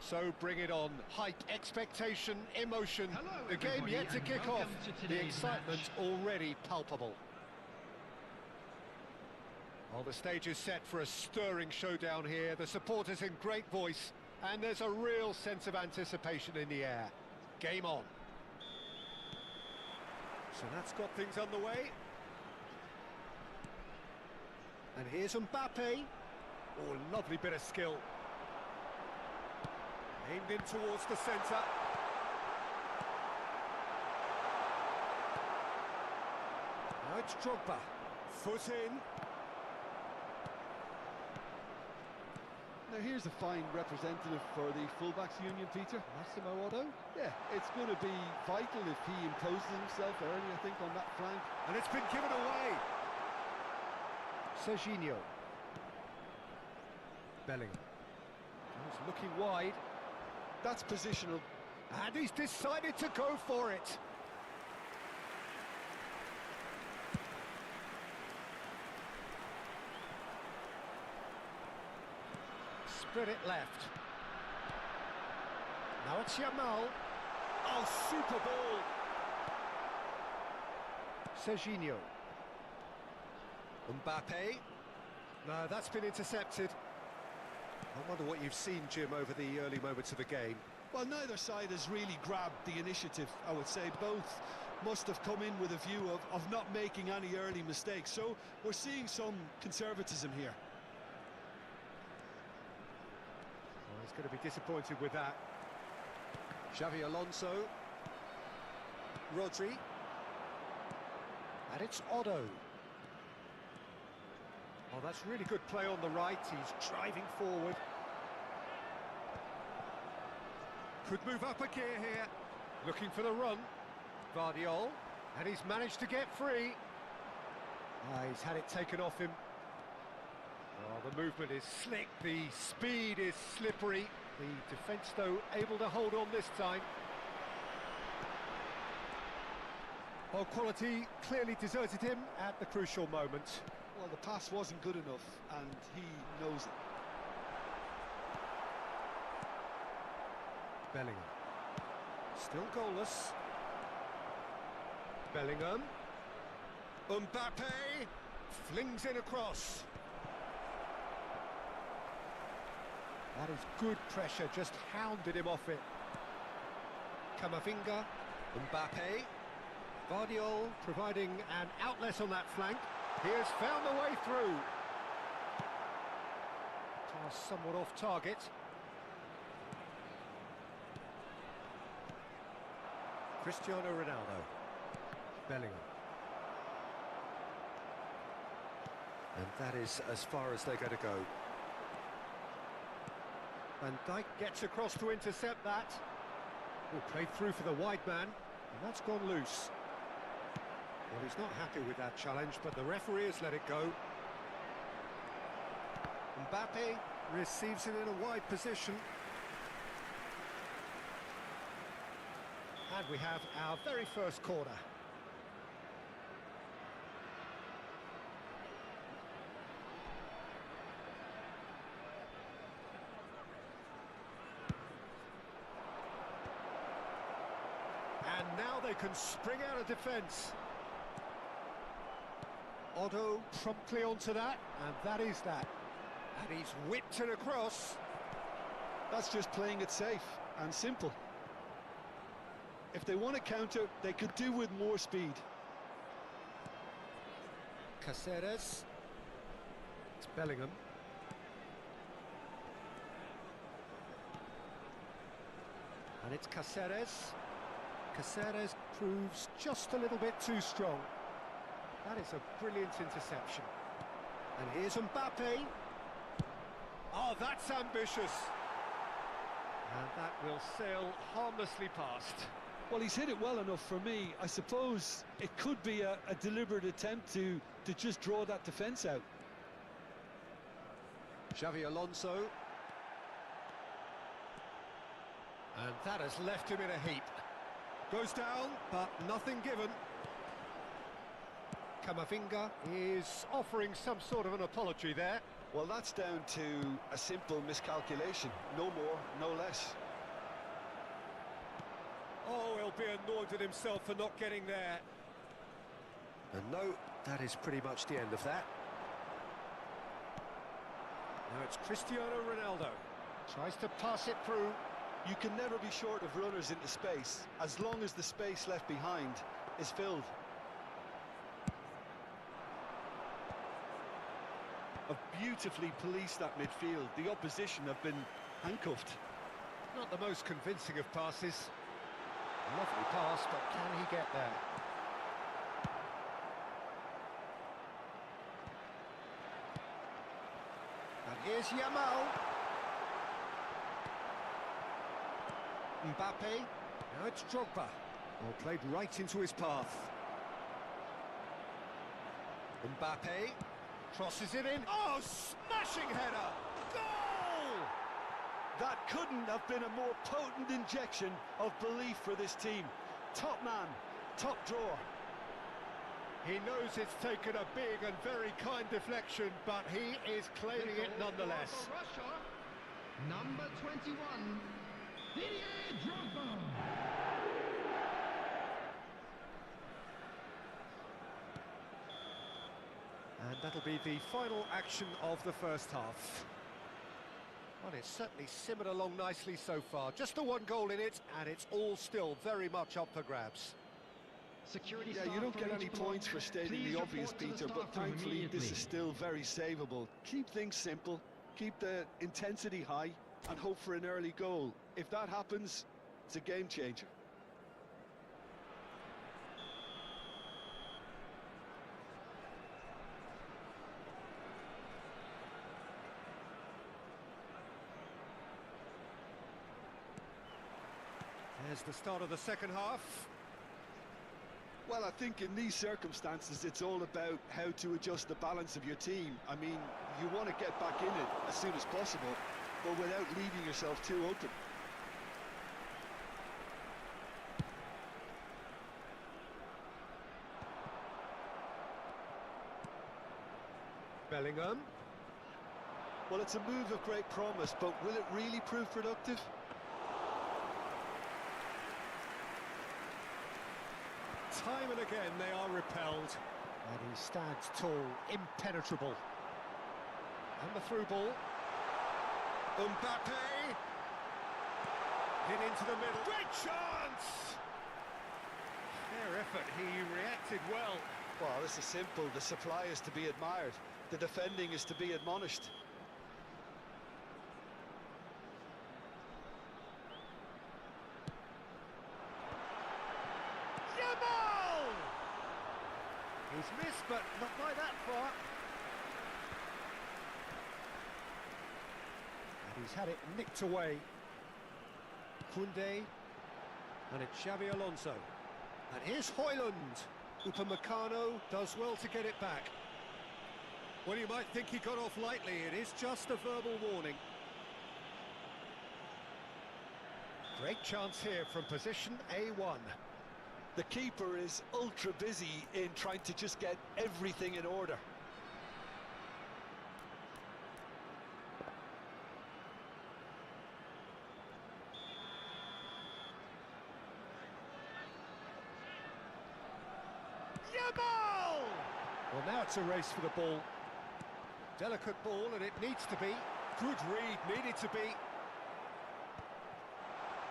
So bring it on. Hype, expectation, emotion. Hello, the game yet to kick off. The excitement already palpable. Well, the stage is set for a stirring showdown here. The supporters in great voice, and there's a real sense of anticipation in the air. Game on. So that's got things underway. And here's Mbappe. Oh, lovely bit of skill. Aimed in towards the centre. Now it's Drogba. Foot in. Now here's a fine representative for the fullbacks union, Peter. Massimo Otto. Yeah, it's going to be vital if he imposes himself early, I think, on that flank. And it's been given away. Serginho. Bellingham. He's looking wide. That's positional. And he's decided to go for it. Spread it left. Now it's Yamal. Oh, super ball. Serginho. Mbappe. No, that's been intercepted. I wonder what you've seen, Jim, over the early moments of the game. Well, neither side has really grabbed the initiative, I would say. Both must have come in with a view of not making any early mistakes. So we're seeing some conservatism here. Well, he's going to be disappointed with that. Xavi Alonso. Rodri. And it's Otto. Oh, that's really good play on the right. He's driving forward. Could move up a gear here. Looking for the run. Vardiol. And he's managed to get free. He's had it taken off him. Oh, the movement is slick. The speed is slippery. The defence, though, able to hold on this time. Well, quality clearly deserted him at the crucial moment. Well, the pass wasn't good enough, and he knows it. Bellingham. Still goalless. Bellingham. Mbappe flings in across. That is good pressure, just hounded him off it. Camavinga. Mbappe. Vardiol providing an outlet on that flank. He has found the way through. Pass somewhat off target. Cristiano Ronaldo. Bellingham. And that is as far as they're going to go. Van Dijk gets across to intercept that. Played through for the wide man, and that's gone loose. Well, he's not happy with that challenge, but the referee has let it go. Mbappe receives it in a wide position. And we have our very first corner. And now they can spring out of defence. Otto promptly onto that, and that is that. And he's whipped it across. That's just playing it safe and simple. If they want to counter, they could do with more speed. Caceres. It's Bellingham. And it's Caceres. Caceres proves just a little bit too strong. That is a brilliant interception. And here's Mbappe. Oh, that's ambitious. And that will sail harmlessly past. Well, he's hit it well enough for me. I suppose it could be a deliberate attempt to just draw that defence out. Xavi Alonso. And that has left him in a heap. Goes down, but nothing given. Camavinga is offering some sort of an apology there. Well, that's down to a simple miscalculation. No more, no less. Oh, he'll be annoyed with himself for not getting there. And no, that is pretty much the end of that. Now it's Cristiano Ronaldo. Tries to pass it through. You can never be short of runners into space, as long as the space left behind is filled. Have beautifully policed that midfield. The opposition have been handcuffed. Not the most convincing of passes. Lovely pass, but can he get there? And here's Yamal. Mbappe. Now it's Drogba. Well, played right into his path. Mbappe. Crosses it in. Oh, smashing header! Goal! That couldn't have been a more potent injection of belief for this team. Top man, top drawer. He knows it's taken a big and very kind deflection, but he is claiming it nonetheless. Russia, number 21, Didier Drogba. And that'll be the final action of the first half. Well, it's certainly simmered along nicely so far. Just the one goal in it, and it's all still very much up for grabs. Security Yeah, you don't get any points for stating the obvious, Peter, but thankfully this is still very savable. Keep things simple, keep the intensity high, and hope for an early goal. If that happens, it's a game changer. There's the start of the second half. Well, I think in these circumstances, it's all about how to adjust the balance of your team. I mean, you want to get back in it as soon as possible, but without leaving yourself too open. Bellingham. Well, it's a move of great promise, but will it really prove productive? Time and again they are repelled. And he stands tall, impenetrable. And the through ball. Mbappe! Hit into the middle. Great chance! Fair effort, he reacted well. Well, this is simple. The supply is to be admired. The defending is to be admonished. Yamal! He's missed, but not by that far. And he's had it nicked away. Koundé. And it's Xabi Alonso. And here's Højlund. Upamecano does well to get it back. Well, you might think he got off lightly. It is just a verbal warning. Great chance here from position A1. The keeper is ultra busy in trying to just get everything in order. Yamal! Well, now it's a race for the ball. Delicate ball, and it needs to be. Good read, needed to be.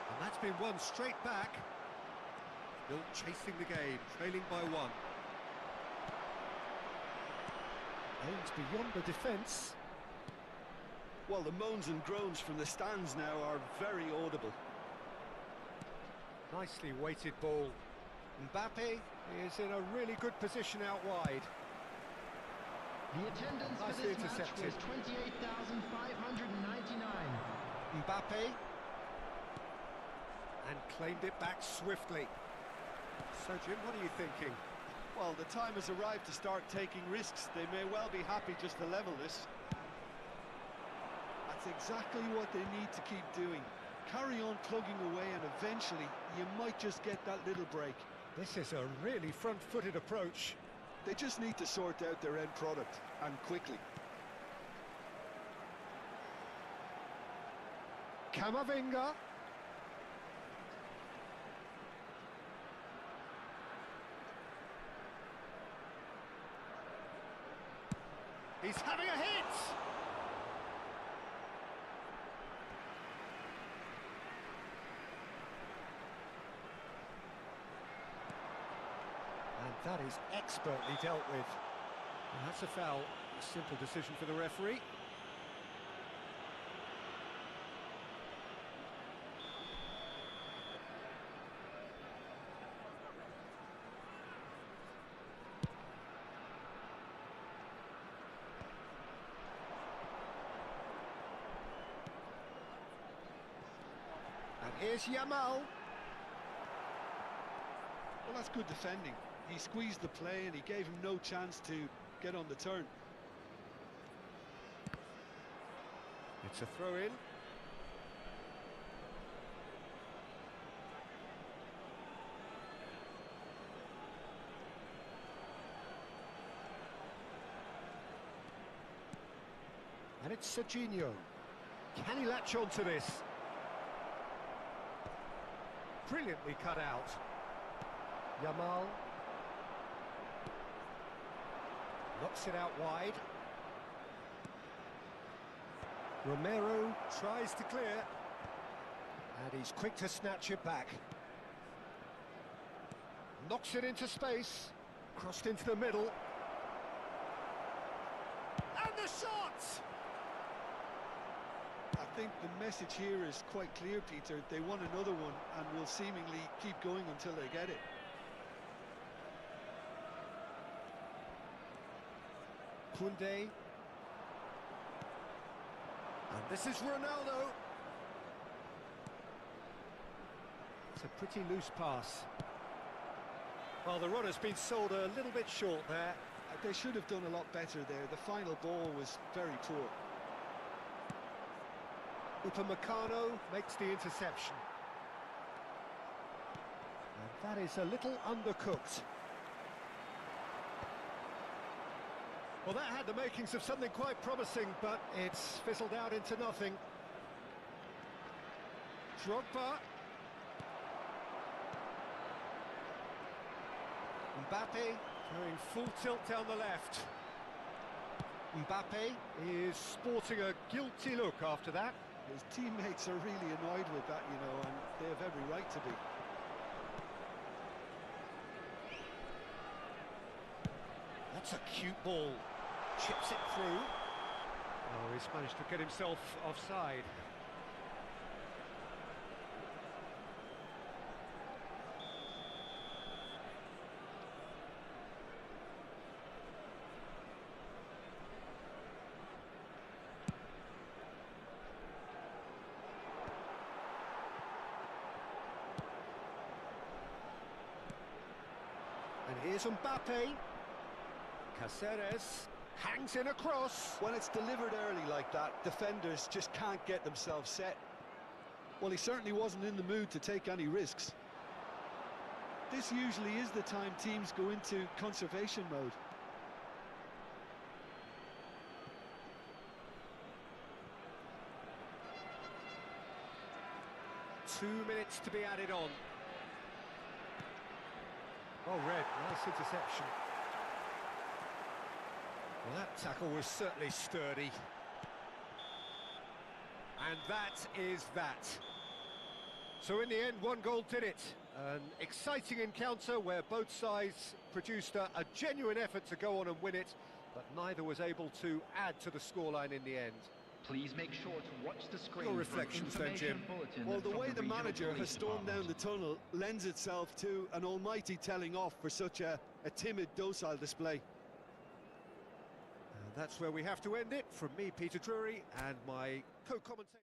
And that's been won straight back. Still chasing the game, trailing by one. Aims beyond the defence. Well, the moans and groans from the stands now are very audible. Nicely weighted ball. Mbappe is in a really good position out wide. The attendance for Nicely this match intercepted. was 28,599. Mbappe. And claimed it back swiftly. So, Jim, what are you thinking? Well, the time has arrived to start taking risks. They may well be happy just to level this. That's exactly what they need to keep doing. Carry on plugging away, and eventually you might just get that little break. This is a really front-footed approach. They just need to sort out their end product, and quickly. Camavinga. He's having a hit! And that is expertly dealt with. And that's a foul. A simple decision for the referee. And here's Yamal. Well, that's good defending. He squeezed the play and he gave him no chance to get on the turn. It's a throw-in. And it's Serginho. Can he latch on to this? Brilliantly cut out. Yamal. Knocks it out wide. Romero tries to clear. And he's quick to snatch it back. Knocks it into space. Crossed into the middle. And the shot! I think the message here is quite clear, Peter. They want another one and will seemingly keep going until they get it. Koundé. And this is Ronaldo. It's a pretty loose pass. Well, the run has been sold a little bit short there. They should have done a lot better there. The final ball was very poor. Upamecano makes the interception. And that is a little undercooked. Well, that had the makings of something quite promising, but it's fizzled out into nothing. Drogba. Mbappe going full tilt down the left. Mbappe is sporting a guilty look after that. His teammates are really annoyed with that, you know, and they have every right to be. That's a cute ball. Chips it through. Oh, he's managed to get himself offside. And here's Mbappe. Caceres hangs in a cross. When it's delivered early like that, defenders just can't get themselves set. Well, he certainly wasn't in the mood to take any risks. This usually is the time teams go into conservation mode. Two minutes to be added on. Oh, Red, nice interception. Well, that tackle was certainly sturdy. And that is that. So in the end, one goal did it. An exciting encounter where both sides produced a genuine effort to go on and win it, but neither was able to add to the scoreline in the end. Please make sure to watch the screen. Your reflections then, Jim. Well, the way the manager has stormed down the tunnel lends itself to an almighty telling off for such a timid, docile display. And that's where we have to end it. From me, Peter Drury, and my co-commentator.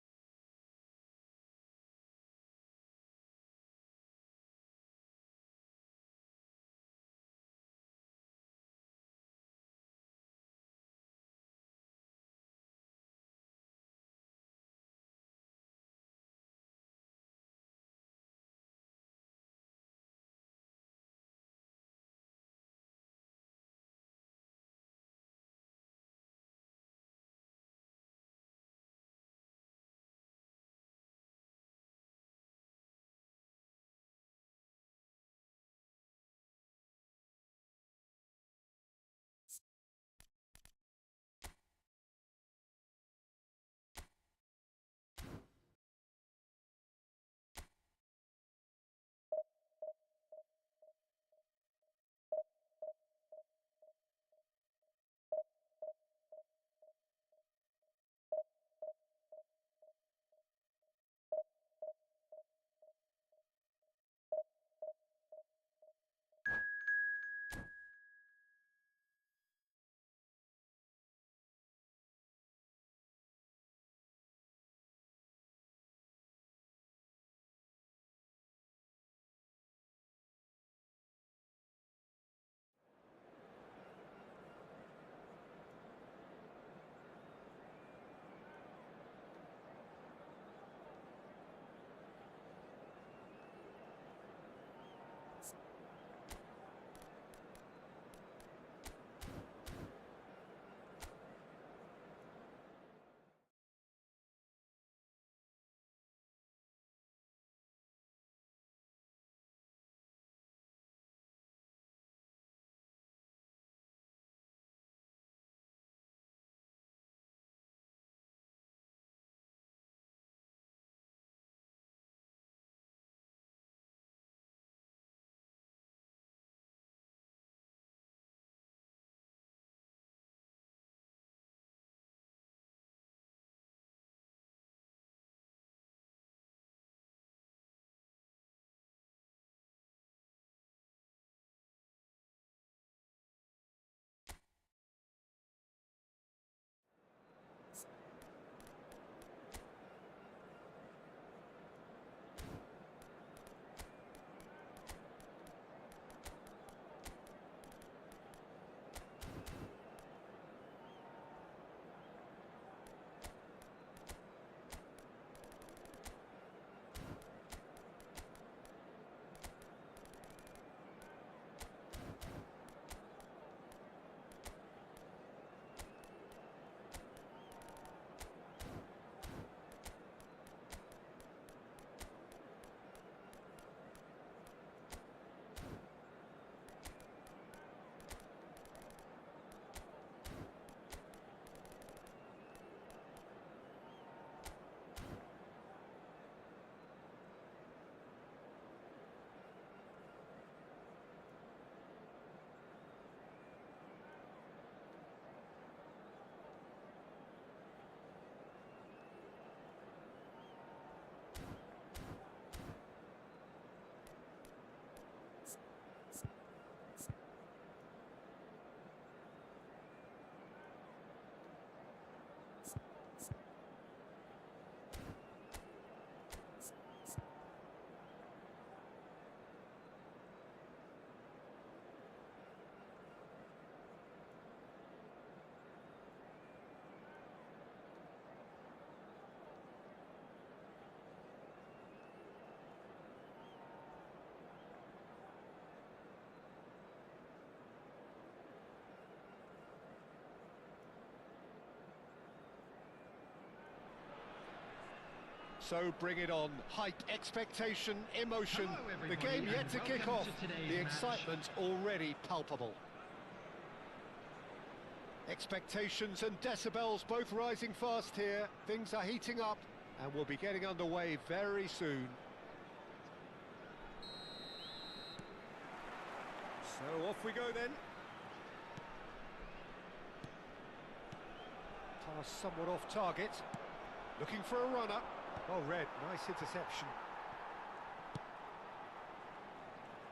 So bring it on. Hype, expectation, emotion. Hello, The everybody, game yet and to kick welcome off. to today's The match. excitement already palpable. Expectations and decibels both rising fast here. Things are heating up and we'll be getting underway very soon. So off we go then. Pass somewhat off target. Looking for a runner. Oh, Red, nice interception.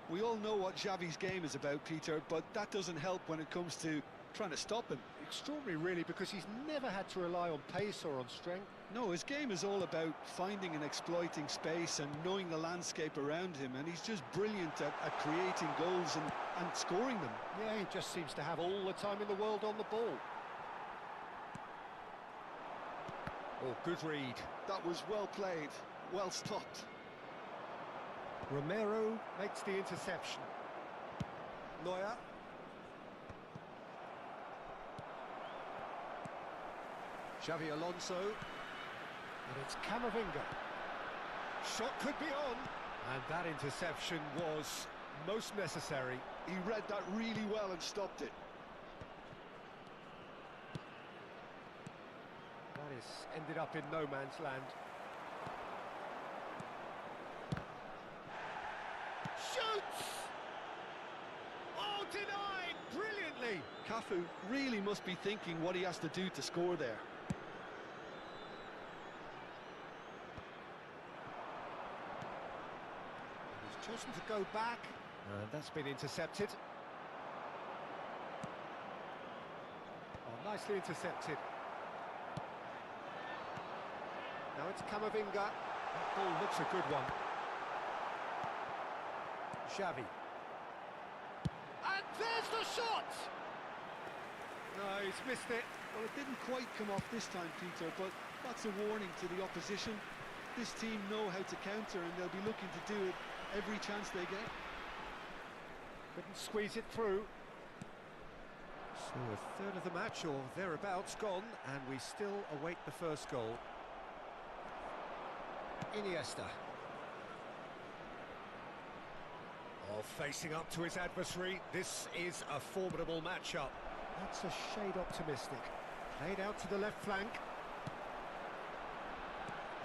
We all know what Xavi's game is about, Peter, but that doesn't help when it comes to trying to stop him. Extraordinary, really, because he's never had to rely on pace or on strength. No, his game is all about finding and exploiting space and knowing the landscape around him, and he's just brilliant at creating goals and scoring them. Yeah, he just seems to have all the time in the world on the ball. Oh, good read. That was well played, well stopped. Romero makes the interception. Neuer. Xavi Alonso. And it's Camavinga. Shot could be on. And that interception was most necessary. He read that really well and stopped it. That is ended up in no man's land. Shoots! Oh, denied! Brilliantly! Cafu really must be thinking what he has to do to score there. He's chosen to go back. And that's been intercepted. Oh, nicely intercepted. Now it's Camavinga. That ball looks a good one. Xavi. And there's the shot! No, he's missed it. Well, it didn't quite come off this time, Peter, but that's a warning to the opposition. This team know how to counter and they'll be looking to do it every chance they get. Couldn't squeeze it through. So a third of the match or thereabouts gone, and we still await the first goal. Iniesta. Oh, facing up to his adversary, this is a formidable matchup. That's a shade optimistic. Played out to the left flank.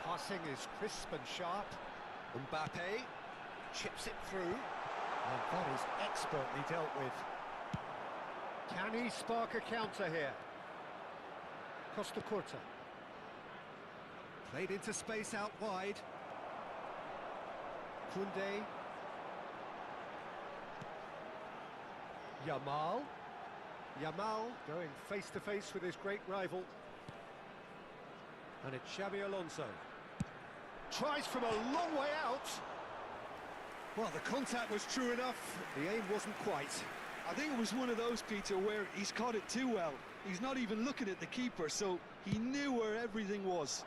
Passing is crisp and sharp. Mbappe chips it through. And that is expertly dealt with. Can he spark a counter here? Costa Curta. Played into space out wide. Koundé. Yamal. Yamal going face to face with his great rival. And it's Xavi Alonso. Tries from a long way out. Well, the contact was true enough. The aim wasn't quite. I think it was one of those, Peter, where he's caught it too well. He's not even looking at the keeper, so he knew where everything was.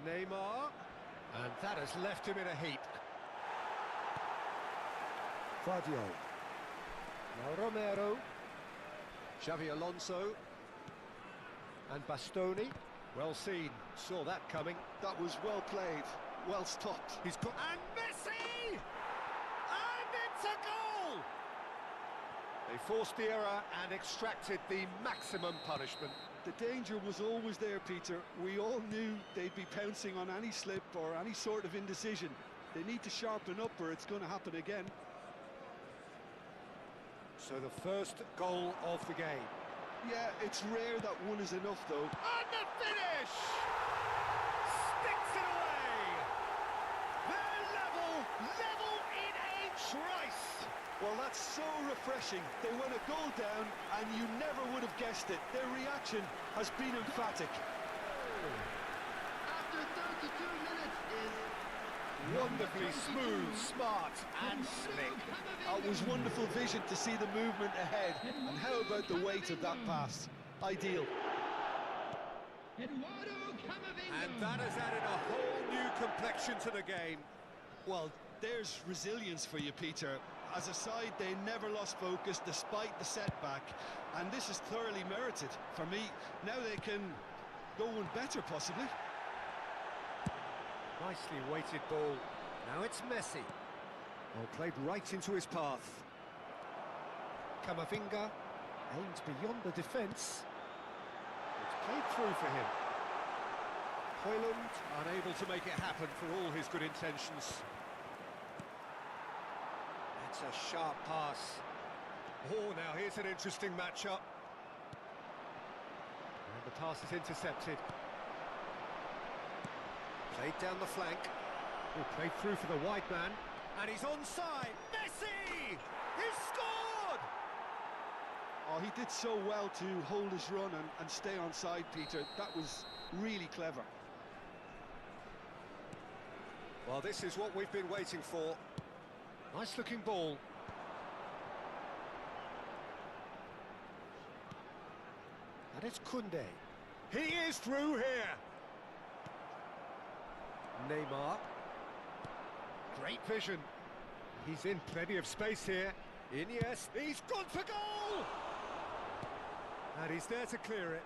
Neymar. And that has left him in a heap. Guardiola. Now Romero. Xavi Alonso. And Bastoni. Well seen. Saw that coming. That was well played, well stopped. He's got... And Messi! And it's a goal! They forced the error and extracted the maximum punishment. The danger was always there, Peter. We all knew they'd be pouncing on any slip or any sort of indecision. They need to sharpen up or it's going to happen again. So the first goal of the game. Yeah, it's rare that one is enough, though. And the finish! Sticks it away! They're level in a trice! Well, that's so refreshing. They went a goal down, and you never would have guessed it. Their reaction has been emphatic. After 32 minutes is Wonderfully smooth, smart and slick. It was wonderful vision to see the movement ahead. And how about the weight of that pass? Ideal. And that has added a whole new complexion to the game. Well, there's resilience for you, Peter. as a side, they never lost focus despite the setback, and this is thoroughly merited. For me, now they can go one better, possibly. Nicely weighted ball. Now it's Messi. Well, played right into his path. Camavinga aims beyond the defence. It's played through for him. Højlund unable to make it happen for all his good intentions. That's a sharp pass. Oh, now here's an interesting matchup. And the pass is intercepted. Played down the flank. Oh, played through for the wide man. And he's onside. Messi! He's scored! Oh, he did so well to hold his run and stay onside, Peter. That was really clever. Well, this is what we've been waiting for. Nice looking ball. And it's Koundé. He is through here. Neymar. Great vision. He's in plenty of space here. Iniesta. He's gone for goal! And he's there to clear it.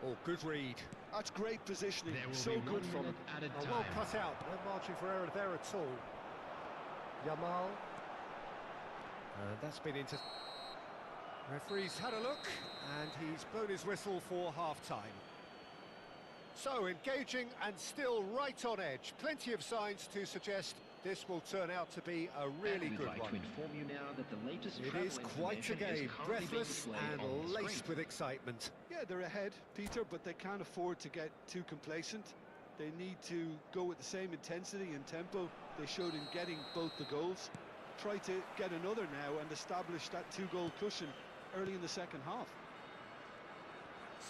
Oh, good read. That's great positioning. So good from him. Well cut out. No margin for error there at all. Yamal. And that's been into... Referee's had a look, and he's blown his whistle for half-time. So, engaging and still right on edge. Plenty of signs to suggest this will turn out to be a really good one. To inform you now that the latest it is quite a game, breathless and laced with excitement. Yeah, they're ahead, Peter, but they can't afford to get too complacent. They need to go with the same intensity and tempo they showed in getting both the goals. Try to get another now and establish that two-goal cushion early in the second half.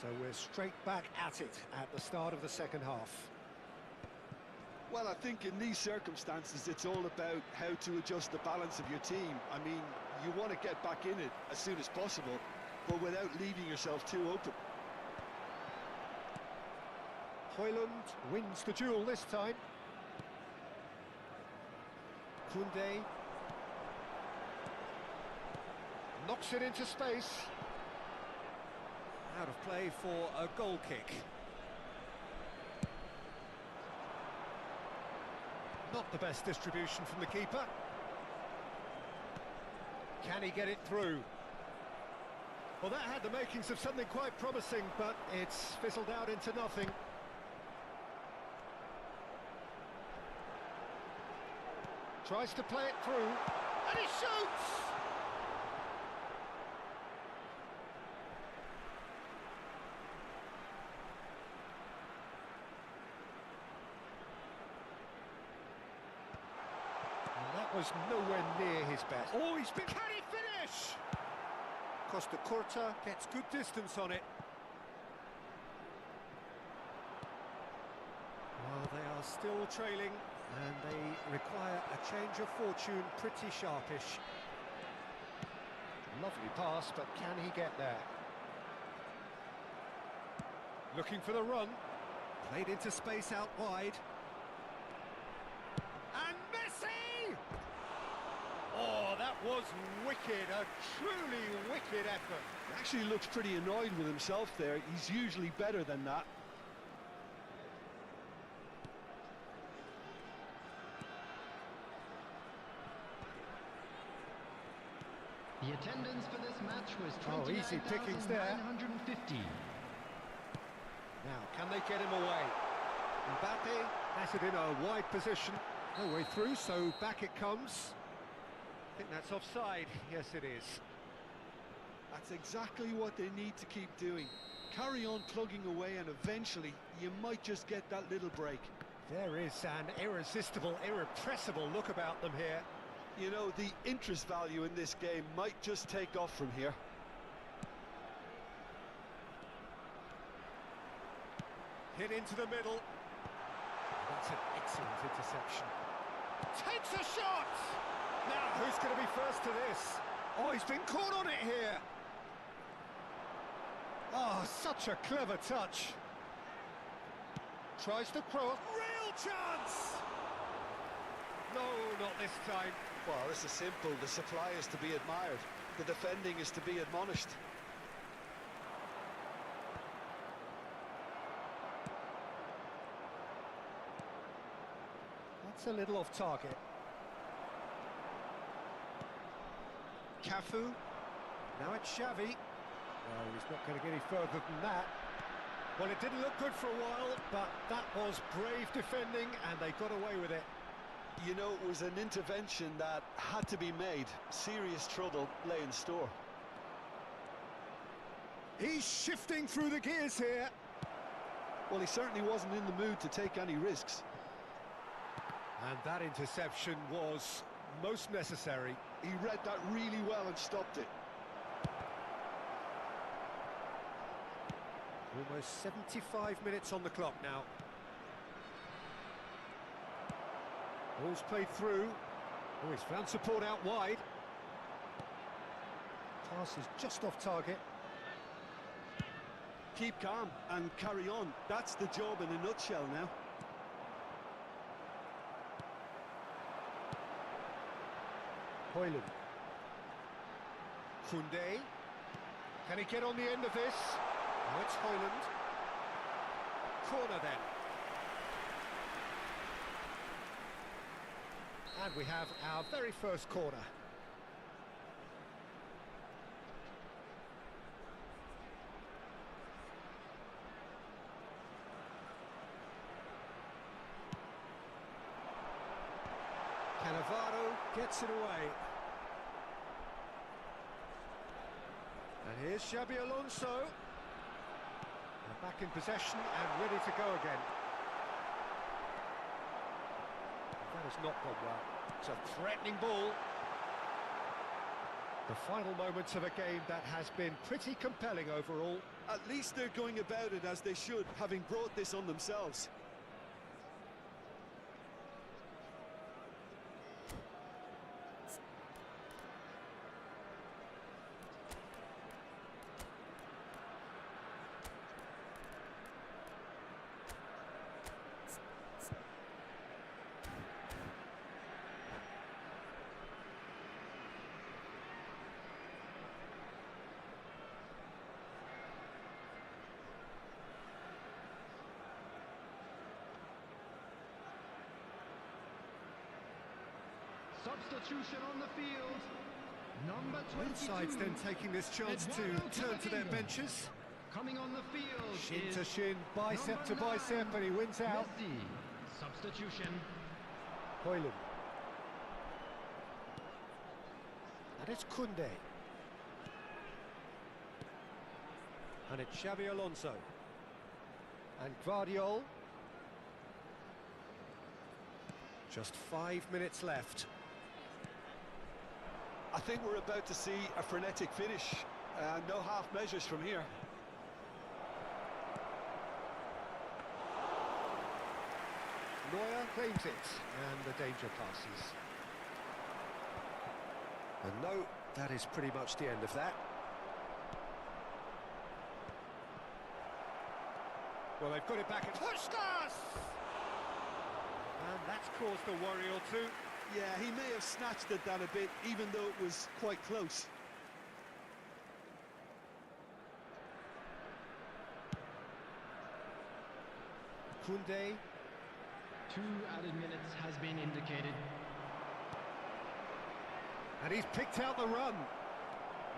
So we're straight back at it at the start of the second half. Well, I think in these circumstances it's all about how to adjust the balance of your team. I mean, you want to get back in it as soon as possible, but without leaving yourself too open. Højlund wins the duel this time. Koundé knocks it into space. Out of play for a goal kick. Not the best distribution from the keeper. Can he get it through? Well, that had the makings of something quite promising, but it's fizzled out into nothing. Tries to play it through, and he shoots! Was nowhere near his best. Oh, he's been... Can he finish? Costa Curta gets good distance on it. Well, they are still trailing, and they require a change of fortune pretty sharpish. Lovely pass, but can he get there? Looking for the run. Played into space out wide. And Messi! Oh, that was wicked, a truly wicked effort. He actually looks pretty annoyed with himself there. He's usually better than that. The attendance for this match was 29,950. Oh, easy pickings there. Now, can they get him away? Mbappe has it in a wide position. No way through, so back it comes. I think that's offside. Yes, it is. That's exactly what they need to keep doing. Carry on plugging away, and eventually you might just get that little break. There is an irresistible, irrepressible look about them here. You know, the interest value in this game might just take off from here. Hit into the middle. That's an excellent interception. Takes a shot! Now, who's going to be first to this? Oh, he's been caught on it here. Oh, such a clever touch. Tries to cross. Real chance! No, not this time. Well, this is simple. The supply is to be admired. The defending is to be admonished. That's a little off target. Cafu. Now it's Xavi. No, he's not going to get any further than that. Well, it didn't look good for a while, but that was brave defending, and they got away with it. You know, it was an intervention that had to be made. Serious trouble lay in store. He's shifting through the gears here. Well, he certainly wasn't in the mood to take any risks. And that interception was most necessary. He read that really well and stopped it. Almost 75 minutes on the clock now. Ball's played through. Oh, he's found support out wide. Pass is just off target. Keep calm and carry on. That's the job in a nutshell now. Hoyland. Koundé. Can he get on the end of this? Now it's Hoyland. Corner then. And we have our very first corner. Cannavaro gets it away. And here's Xabi Alonso. They're back in possession and ready to go again. That has not gone well. It's a threatening ball. The final moments of a game that has been pretty compelling overall. At least they're going about it as they should, having brought this on themselves. Substitution on the field. Number 22. Both sides then taking this chance to turn to their benches. Coming on the field. Shin to shin, bicep to bicep, and he wins out. Messi. Substitution. Hoyland. And it's Koundé. And it's Xabi Alonso. And Guardiola. Just 5 minutes left. I think we're about to see a frenetic finish. No half measures from here. Neuer claims it, and the danger passes. And no, that is pretty much the end of that. Well, they've got it back at Puskas! And that's caused a worry or two. Yeah, he may have snatched at that a bit, even though it was quite close. Koundé. 2 added minutes has been indicated. And he's picked out the run.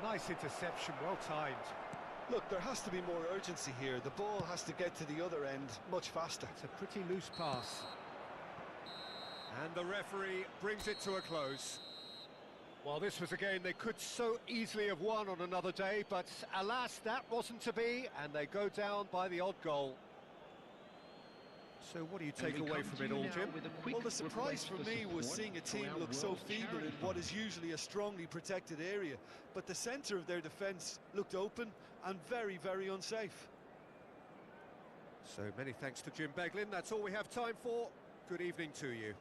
Nice interception, well timed. Look, there has to be more urgency here. The ball has to get to the other end much faster. It's a pretty loose pass. And the referee brings it to a close. Well, this was a game they could so easily have won on another day, but alas, that wasn't to be, and they go down by the odd goal. So what do you take away from it all, Jim? Well, the surprise for me was seeing a team look so feeble in what is usually a strongly protected area, but the centre of their defence looked open and very, very unsafe. So many thanks to Jim Beglin. That's all we have time for. Good evening to you.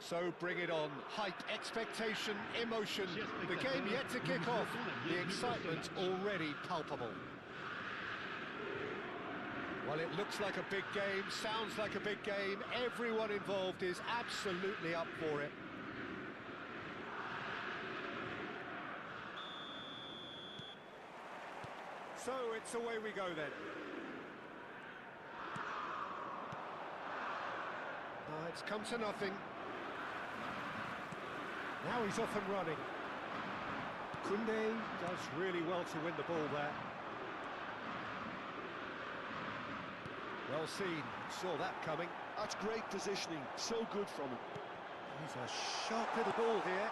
So bring it on. Hype, expectation, emotion. The game yet to kick off. The excitement already palpable. Well, it looks like a big game, sounds like a big game. Everyone involved is absolutely up for it. So it's away we go then. It's come to nothing. Now he's off and running. Koundé does really well to win the ball there. Well seen, saw that coming. That's great positioning, so good from him. He's a sharp little ball here.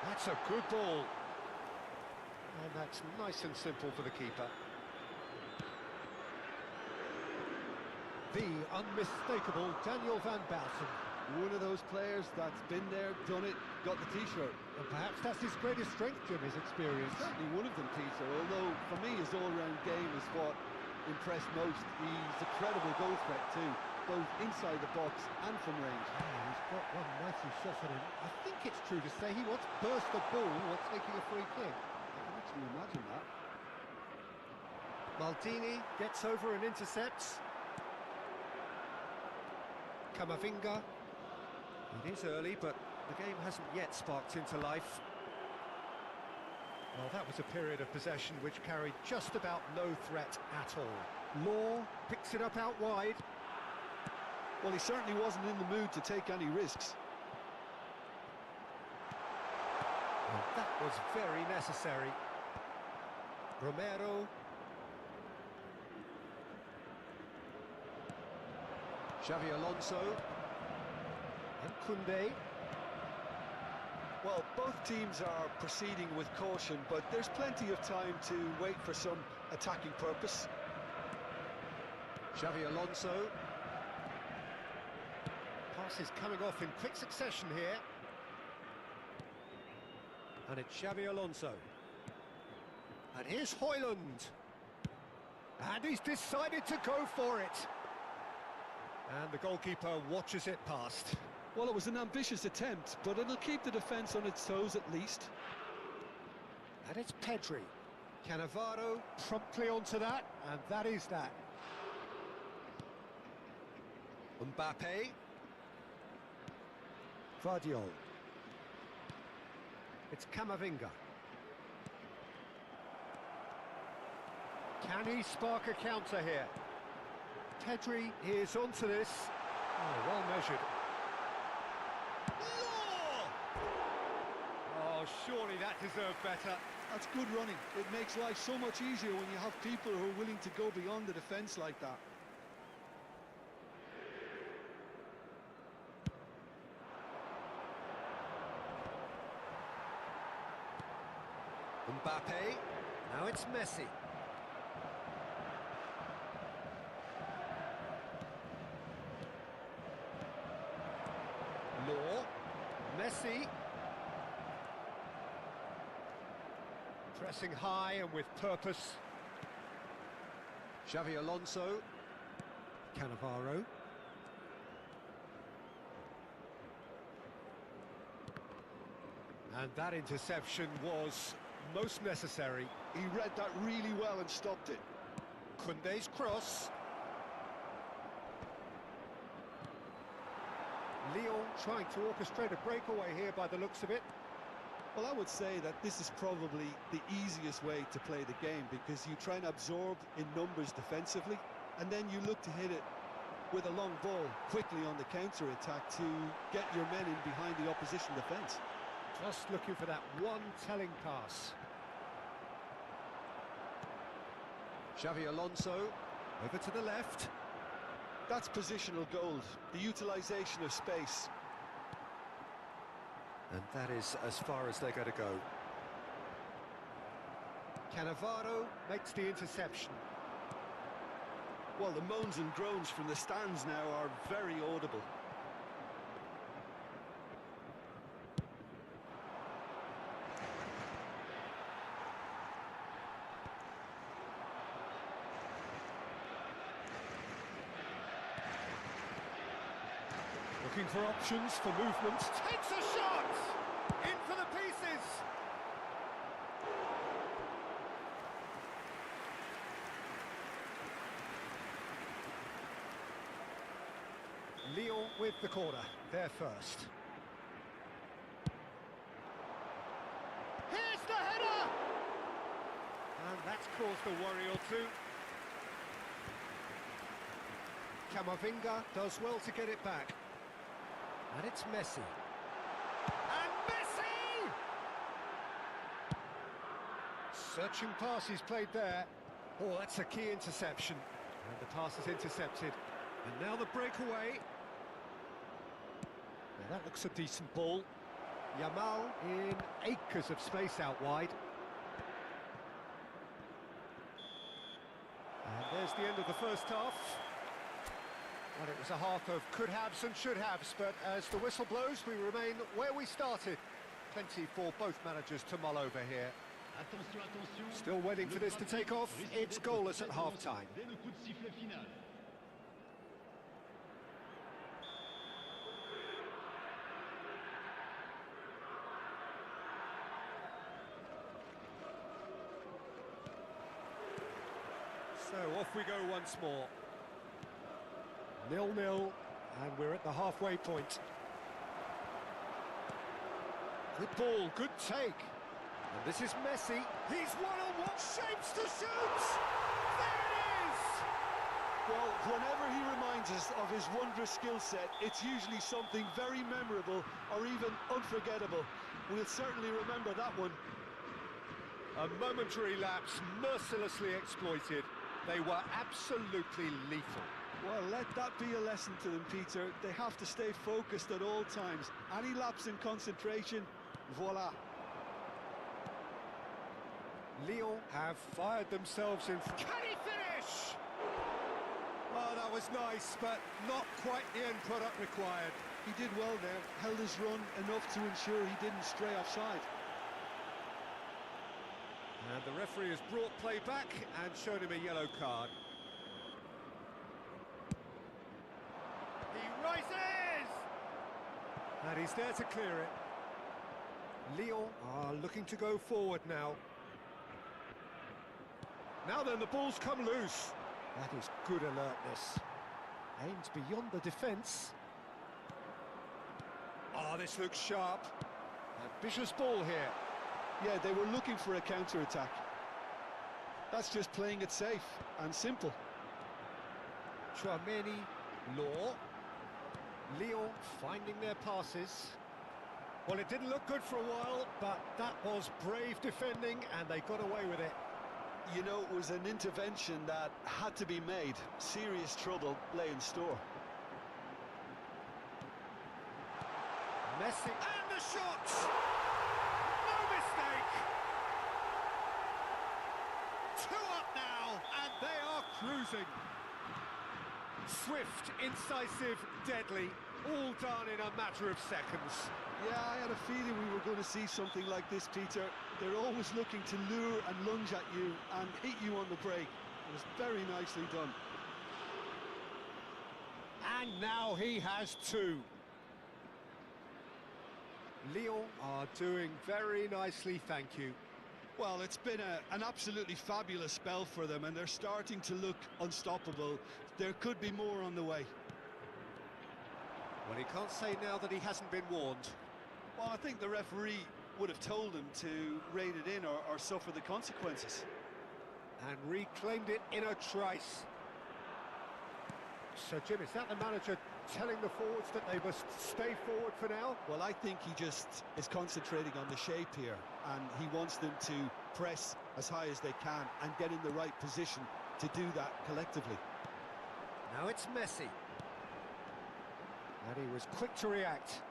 That's a good ball. And that's nice and simple for the keeper. The unmistakable Daniel van Basten. One of those players that's been there, done it, got the t-shirt. And perhaps that's his greatest strength, Jim, his experience. Certainly one of them, Peter, although for me his all-round game is what impressed most. He's a credible goal threat too, both inside the box and from range. Oh, he's got one nicely shot at him. I think it's true to say he once burst the ball while taking a free kick. I can actually imagine that. Maldini gets over and intercepts. Camavinga. It is early, but the game hasn't yet sparked into life. Well, that was a period of possession which carried just about no threat at all. Law picks it up out wide. Well, he certainly wasn't in the mood to take any risks. Well, that was very necessary. Romero. Xavi Alonso. And Koundé. Well, both teams are proceeding with caution, but there's plenty of time to wait for some attacking purpose. Xavi Alonso. Pass is coming off in quick succession here. And it's Xavi Alonso. And here's Højlund. And he's decided to go for it. And the goalkeeper watches it past. Well, it was an ambitious attempt, but it'll keep the defence on its toes at least. And it's Pedri. Cannavaro promptly onto that, and that is that. Mbappe. Vardiol. It's Camavinga. Can he spark a counter here? Pedri is onto this. Oh, well measured. Oh, surely that deserved better. That's good running. It makes life so much easier when you have people who are willing to go beyond the defence like that. Mbappe. Now it's Messi. Law. Messi. Pressing high and with purpose. Xavi Alonso. Cannavaro. And that interception was most necessary. He read that really well and stopped it. Koundé's cross. Lyon trying to orchestrate a breakaway here by the looks of it. Well, I would say that this is probably the easiest way to play the game, because you try and absorb in numbers defensively, and then you look to hit it with a long ball quickly on the counter-attack to get your men in behind the opposition defence. Just looking for that one telling pass. Xavi Alonso, over to the left. That's positional gold, the utilisation of space. And that is as far as they're going to go. Cannavaro makes the interception. Well, the moans and groans from the stands now are very audible. Looking for options for movement. Takes a shot! In for the pieces! Lyon with the corner, there first. Here's the header! And that's caused a worry or two. Camavinga does well to get it back. And it's Messi. And Messi! Searching pass he's played there. Oh, that's a key interception. And the pass is intercepted. And now the breakaway. Now that looks a decent ball. Yamal in acres of space out wide. And there's the end of the first half. Well, it was a half of could-haves and should-haves, but as the whistle blows, we remain where we started. Plenty for both managers to mull over here. Attention, attention. Still waiting for this to take off. It's goalless at half-time. Dès le coup de sifflet final. So off we go once more. 0-0, and we're at the halfway point. Good ball, good take. And this is Messi. He's one-on-one, shapes to shoot! There it is! Well, whenever he reminds us of his wondrous skill set, it's usually something very memorable or even unforgettable. We'll certainly remember that one. A momentary lapse, mercilessly exploited. They were absolutely lethal. Well, let that be a lesson to them, Peter. They have to stay focused at all times. Any lapse in concentration, voila. Lyon have fired themselves in. Can he finish? Oh, that was nice, but not quite the end product required. He did well there, held his run enough to ensure he didn't stray offside. And the referee has brought play back and shown him a yellow card. He rises! And he's there to clear it. Lyon are looking to go forward now. Now then, the ball's come loose. That is good alertness. Aims beyond the defence. Oh, this looks sharp. Ambitious ball here. Yeah, they were looking for a counter-attack. That's just playing it safe and simple. Chouameni, Law. Lyon finding their passes. Well, it didn't look good for a while, but that was brave defending and they got away with it. You know, it was an intervention that had to be made. Serious trouble lay in store. Messi, and the shot! No mistake! 2 up now, and they are cruising. Swift, incisive, deadly, all done in a matter of seconds. Yeah, I had a feeling we were going to see something like this, Peter. They're always looking to lure and lunge at you and hit you on the break. It was very nicely done. And now he has 2. Lyon are doing very nicely, thank you. Well, it's been an absolutely fabulous spell for them, and they're starting to look unstoppable. There could be more on the way. Well, he can't say now that he hasn't been warned. Well, I think the referee would have told him to rein it in or suffer the consequences. And reclaimed it in a trice. So, Jim, is that the manager telling the forwards that they must stay forward for now? Well, I think he just is concentrating on the shape here, and he wants them to press as high as they can and get in the right position to do that collectively. Now it's Messi. And he was quick to react.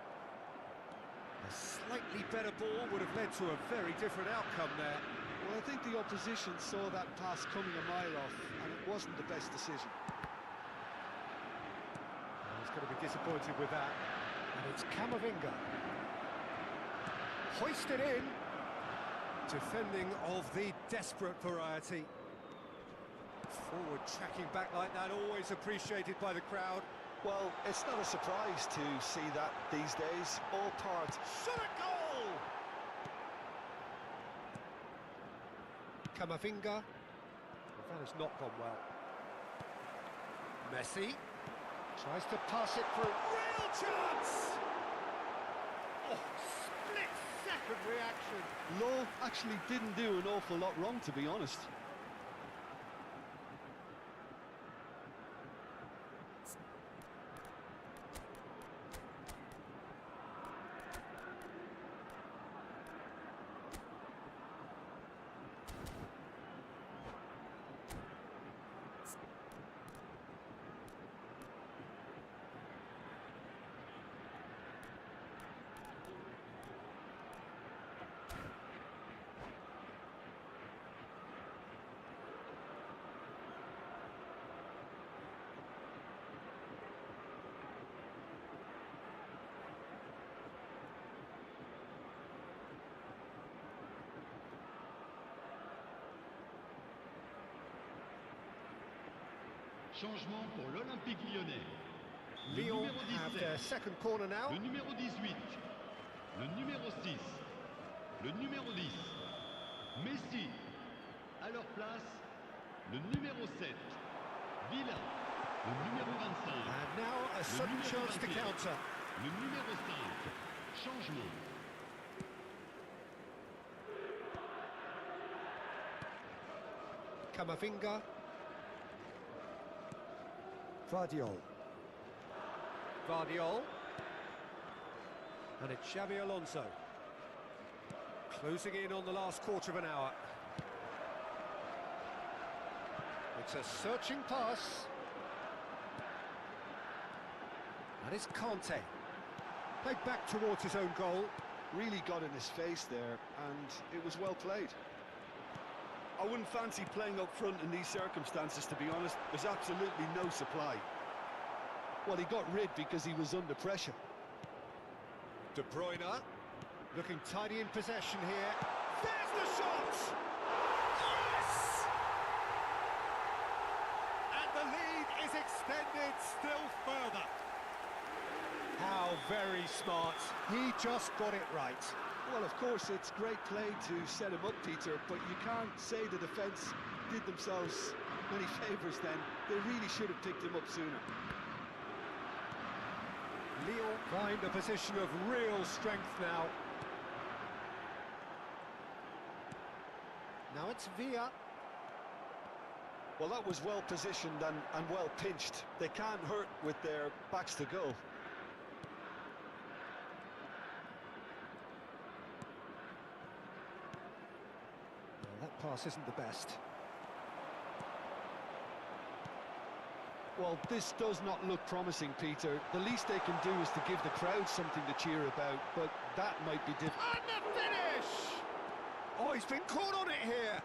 A slightly better ball would have led to a very different outcome there. Well, I think the opposition saw that pass coming a mile off, and it wasn't the best decision. He's going to be disappointed with that. And it's Camavinga. Hoisted in. Defending of the desperate variety. Forward tracking back like that, always appreciated by the crowd. Well, it's not a surprise to see that these days. All part. Shot a goal! Camavinga. That has not gone well. Messi tries to pass it through. Real chance! Oh, split-second reaction. Law actually didn't do an awful lot wrong, to be honest. Changement pour l'Olympique Lyonnais. Le Lyon numéro have 17, their second corner now. le numéro 18, le numéro 6, le numéro 10. Messi. À leur place, le numéro 7, Villa. Le numéro 25, And now a le sudden numéro chance to 21, counter. le numéro 5. Changement. Camavinga. Vardiol. And it's Xabi Alonso. Closing in on the last quarter of an hour. It's a searching pass. That is Conte. Played back towards his own goal. Really got in his face there, and it was well played. I wouldn't fancy playing up front in these circumstances, to be honest. There's absolutely no supply. Well, he got rid because he was under pressure. De Bruyne, looking tidy in possession here. There's the shot! Yes! And the lead is extended still further. How very smart. He just got it right. Well, of course, it's great play to set him up, Peter, but you can't say the defence did themselves many favours then. They really should have picked him up sooner. Lyon find a position of real strength now. Now it's Villa. Well, that was well positioned and well pinched. They can't hurt with their backs to goal. That pass isn't the best. Well, this does not look promising, Peter. The least they can do is to give the crowd something to cheer about, but that might be difficult. And the finish! Oh, he's been caught on it here.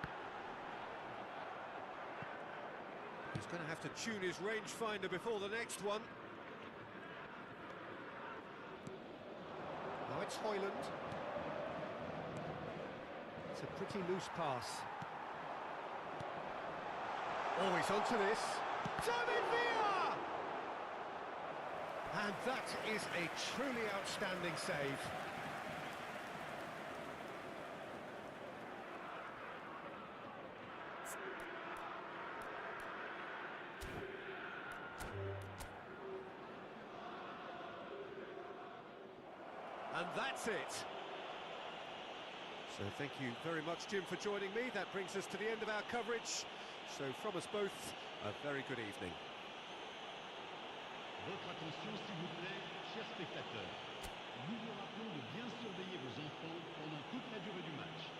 He's going to have to tune his rangefinder before the next one. Now it's Højlund. It's a pretty loose pass. Oh, he's onto this. David Villa! And that is a truly outstanding save. And that's it. So thank you very much, Jim, for joining me. That brings us to the end of our coverage. So from us both, a very good evening. Votre attention, s'il vous plaît, chers spectateurs. Nous vous rappelons de bien surveiller vos enfants pendant toute la durée du match.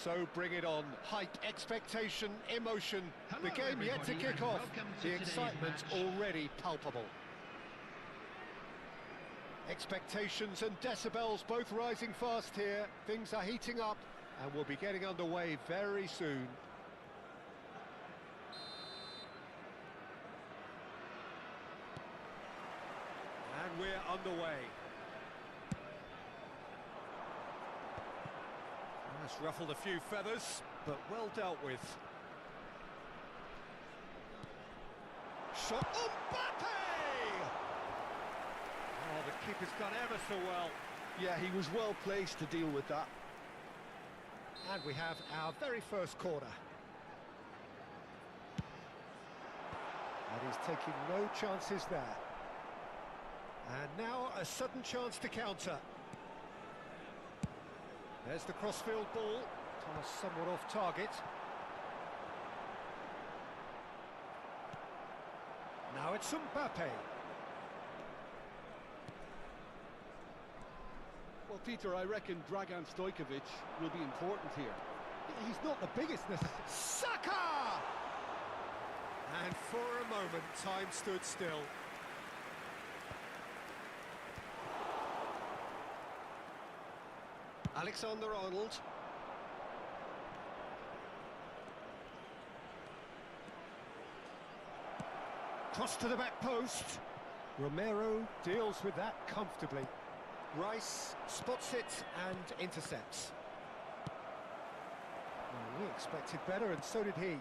So bring it on. Hype, expectation, emotion. Hello, The game yet to everybody, kick and off. welcome to The today's excitement match. already palpable. Expectations and decibels both rising fast here. Things are heating up and we'll be getting underway very soon. And we're underway. That's ruffled a few feathers, but well dealt with. Shot, Mbappe! Oh, the keeper's done ever so well. Yeah, he was well placed to deal with that. And we have our very first corner. And he's taking no chances there. And now a sudden chance to counter. There's the crossfield ball, tossed somewhat off target. Now it's Mbappe. Well, Peter, I reckon Dragan Stojkovic will be important here. He's not the biggest necessarily. Saka! And for a moment, time stood still. Alexander-Arnold. Cross to the back post. Romero deals with that comfortably. Rice spots it and intercepts. Well, we expected better, and so did he.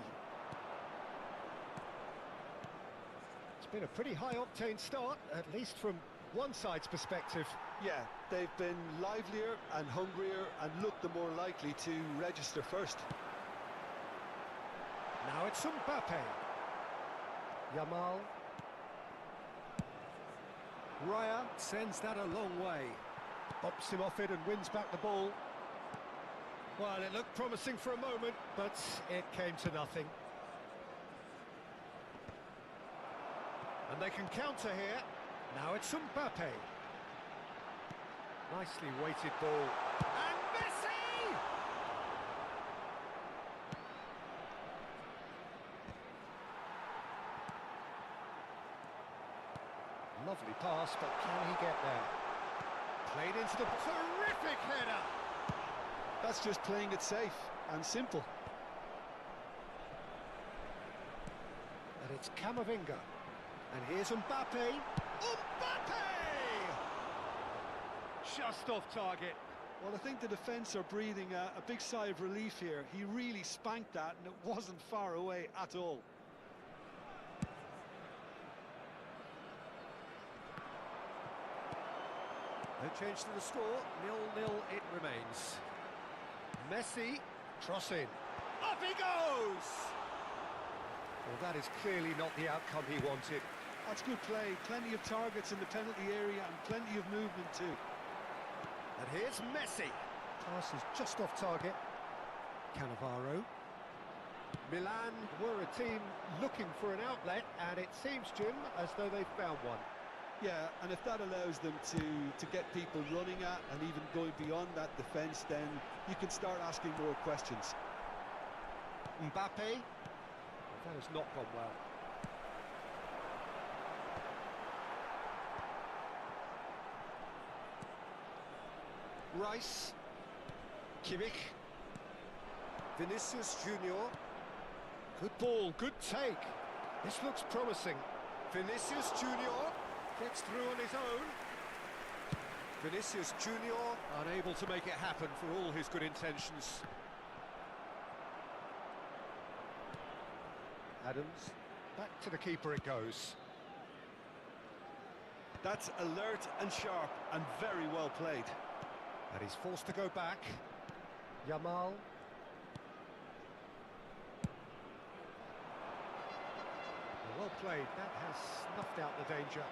It's been a pretty high-octane start, at least from one side's perspective. Yeah, they've been livelier and hungrier and looked the more likely to register first. Now it's Mbappe. Yamal. Raya sends that a long way. Bops him off it and wins back the ball. Well, it looked promising for a moment, but it came to nothing. And they can counter here. Now it's Mbappe. Nicely weighted ball. And Messi! Lovely pass, but can he get there? Played into the... Terrific header! That's just playing it safe and simple. And it's Camavinga. And here's Mbappe. Mbappe! Just off target. Well, I think the defence are breathing a big sigh of relief here. He really spanked that and it wasn't far away at all. No change to the score, 0-0 it remains. Messi, cross in. Up he goes! Well, that is clearly not the outcome he wanted. That's good play. Plenty of targets in the penalty area and plenty of movement too. And here's Messi. Pass is just off target. Cannavaro. Milan were a team looking for an outlet, and it seems, Jim, as though they've found one. Yeah, and if that allows them to get people running at and even going beyond that defence, then you can start asking more questions. Mbappe. That has not gone well. Rice. Kimmich. Vinicius Junior. Good ball, good take. This looks promising. Vinicius Junior gets through on his own. Vinicius Junior unable to make it happen for all his good intentions. Adams, back to the keeper it goes. That's alert and sharp and very well played. And he's forced to go back. Yamal. Well played, that has snuffed out the danger.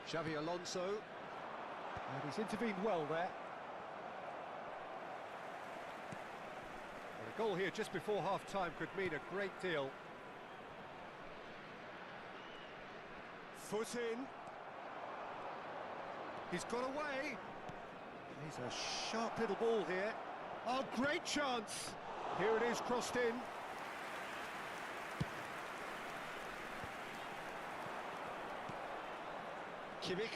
Xavi Alonso. And he's intervened well there. A goal here just before half-time could mean a great deal. Foot in. He's got away. He's a sharp little ball here. Oh, great chance! Here it is, crossed in. Kimmich.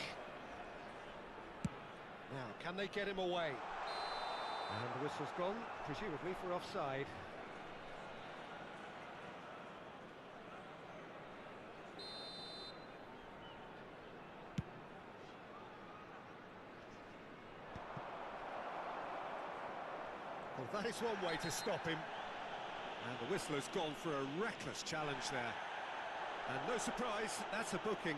Now, can they get him away? And the whistle's gone, presumably for offside. Well, that is one way to stop him. And the whistle has gone for a reckless challenge there. And no surprise, that's a booking.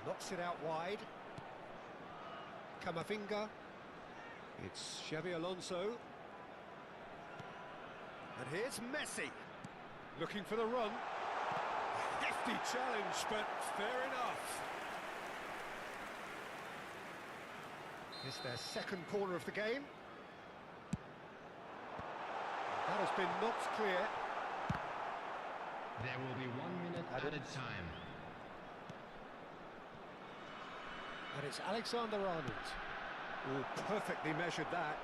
Knocks it out wide. Camavinga. It's Xabi Alonso. And here's Messi. Looking for the run. Hefty challenge, but fair enough. It's their second corner of the game. That has been knocked clear. There will be 1 minute added time. And it's Alexander-Arnold. Oh, perfectly measured that.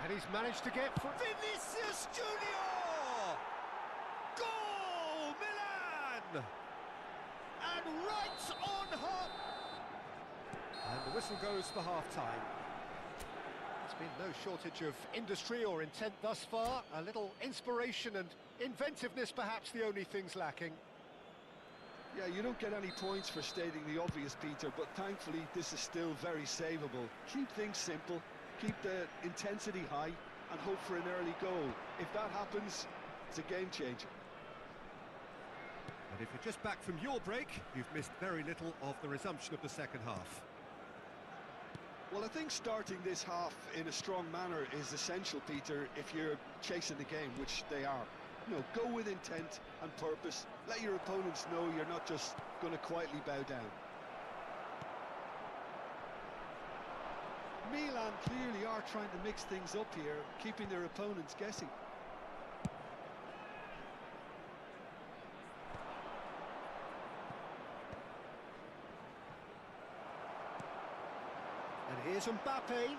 And he's managed to get for Vinicius Junior! Goal, Milan! And right on hot! And the whistle goes for half-time. There's been no shortage of industry or intent thus far. A little inspiration and inventiveness, perhaps the only things lacking. Yeah, you don't get any points for stating the obvious, Peter, but thankfully this is still very savable. Keep things simple, keep the intensity high, and hope for an early goal. If that happens, it's a game changer. And if you're just back from your break, you've missed very little of the resumption of the second half. Well, I think starting this half in a strong manner is essential, Peter, if you're chasing the game, which they are. You know, go with intent and purpose. Let your opponents know you're not just going to quietly bow down. Milan clearly are trying to mix things up here, keeping their opponents guessing. And here's Mbappe.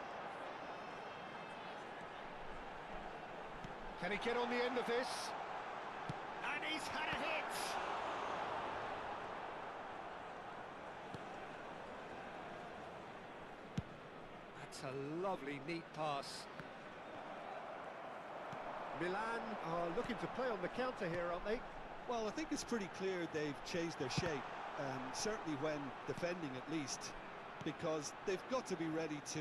Can he get on the end of this? And he's had a hit! That's a lovely, neat pass. Milan are looking to play on the counter here, aren't they? Well, I think it's pretty clear they've changed their shape, certainly when defending at least, because they've got to be ready to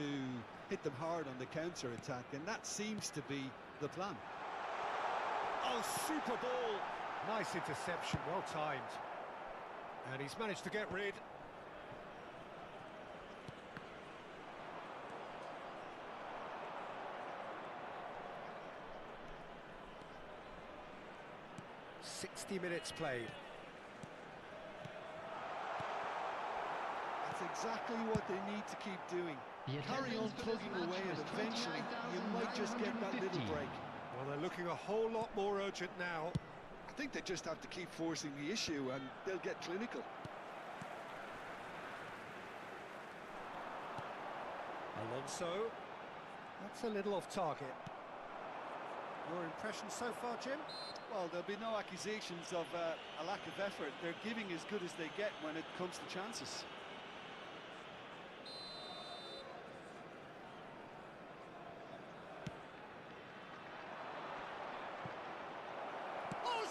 hit them hard on the counter-attack, and that seems to be the plan. Oh, super ball! Nice interception, well timed. And he's managed to get rid. "60 minutes played." That's exactly what they need to keep doing. Carry on plugging away, and eventually you might just get that little break. Well, they're looking a whole lot more urgent now. I think they just have to keep forcing the issue and they'll get clinical. Alonso. That's a little off target. Your impression so far, Jim? Well, there'll be no accusations of a lack of effort. They're giving as good as they get when it comes to chances.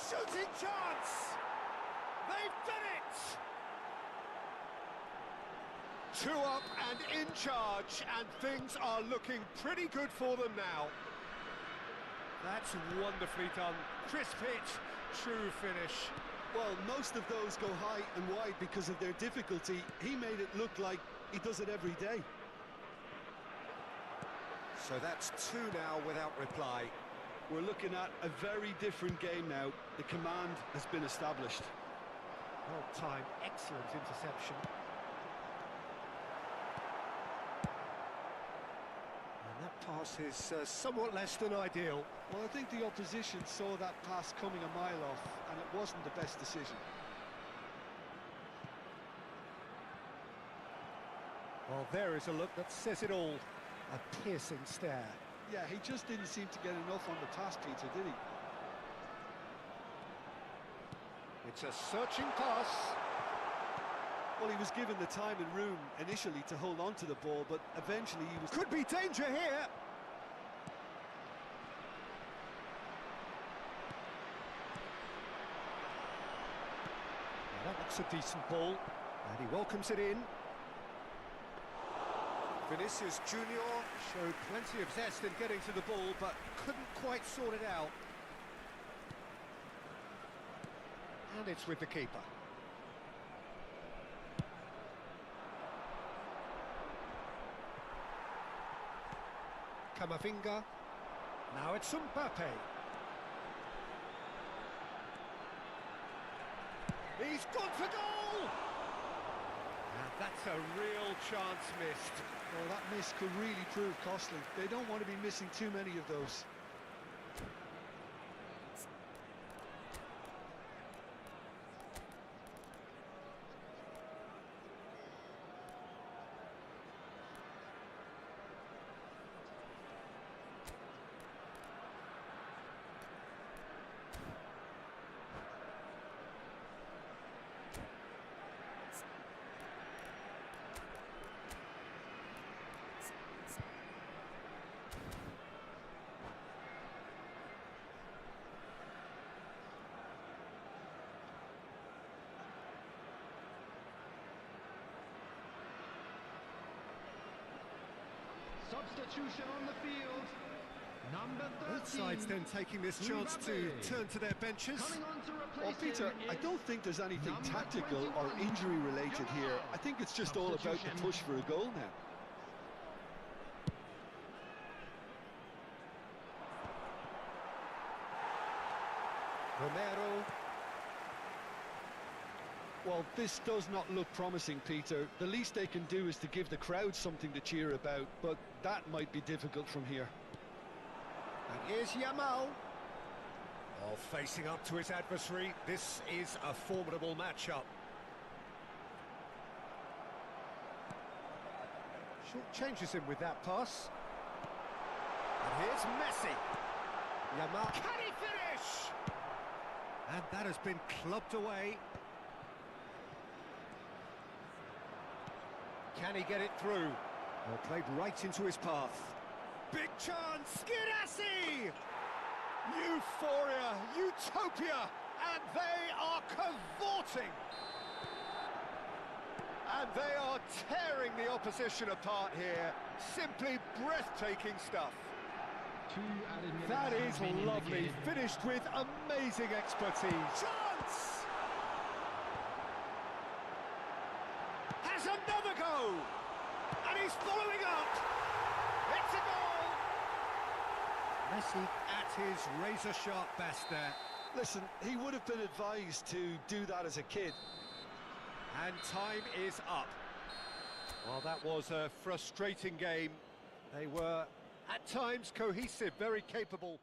Shooting chance! They've done it! 2 up and in charge, and things are looking pretty good for them now. That's wonderfully done. Crisp hit, true finish. Well, most of those go high and wide because of their difficulty. He made it look like he does it every day. So that's 2 now without reply. We're looking at a very different game now. The command has been established. Well timed, excellent interception. pass is somewhat less than ideal. Well, I think the opposition saw that pass coming a mile off, and it wasn't the best decision. Well, there is a look that says it all. A piercing stare. Yeah, he just didn't seem to get enough on the pass, Peter, did he? It's a searching pass. Well, he was given the time and room initially to hold on to the ball, but eventually he was... Could be danger here. Well, that looks a decent ball, and he welcomes it in. Vinicius Junior showed plenty of zest in getting to the ball, but couldn't quite sort it out. And it's with the keeper. Camavinga. Now it's Mbappe. He's gone for goal! And that's a real chance missed. Well, that miss could really prove costly. They don't want to be missing too many of those. Substitution on the field. Number 13. Both sides then taking this chance to turn to their benches. Coming on to replace Well, Peter, him I is don't think there's anything number tactical 21. or injury related here. I think it's just all about the Substitution. push for a goal now. Romero. Well, this does not look promising, Peter. The least they can do is to give the crowd something to cheer about, but that might be difficult from here. And here's Yamal. Oh, facing up to his adversary, this is a formidable matchup. Short changes him with that pass. And here's Messi. Yamal, can he finish? And that has been clubbed away. Can he get it through? Well, played right into his path. Big chance, Skidassi! Euphoria, utopia, and they are cavorting. And they are tearing the opposition apart here. Simply breathtaking stuff. Two added minutes That have is been lovely, indicated. finished with amazing expertise. Chance! Has another go! And he's following up! It's a goal! Messi at his razor-sharp best there. Listen, he would have been advised to do that as a kid. And time is up. Well, that was a frustrating game. They were, at times, cohesive, very capable.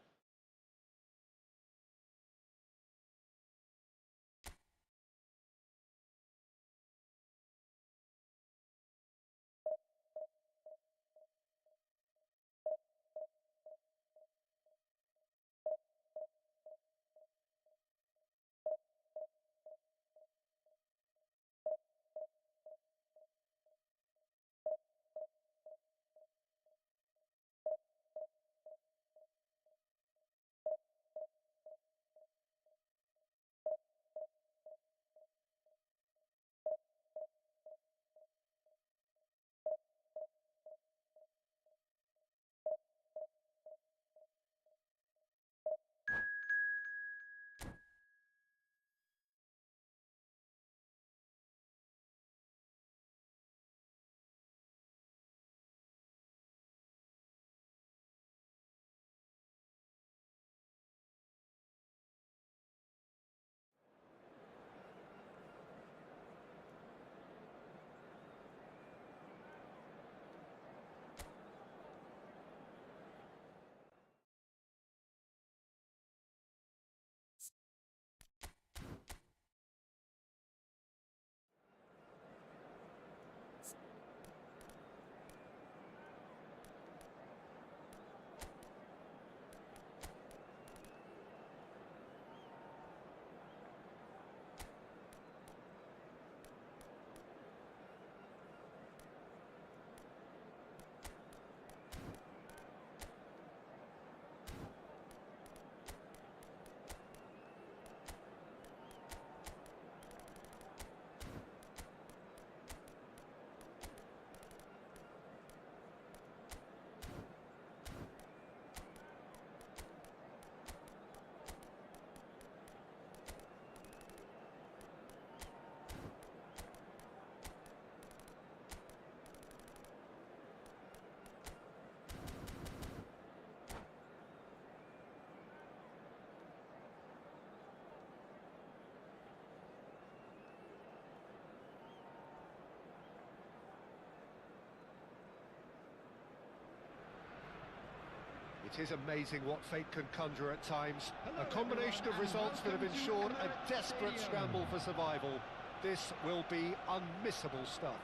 It is amazing what fate can conjure at times. A combination of results that have ensured a desperate scramble for survival. This will be unmissable stuff.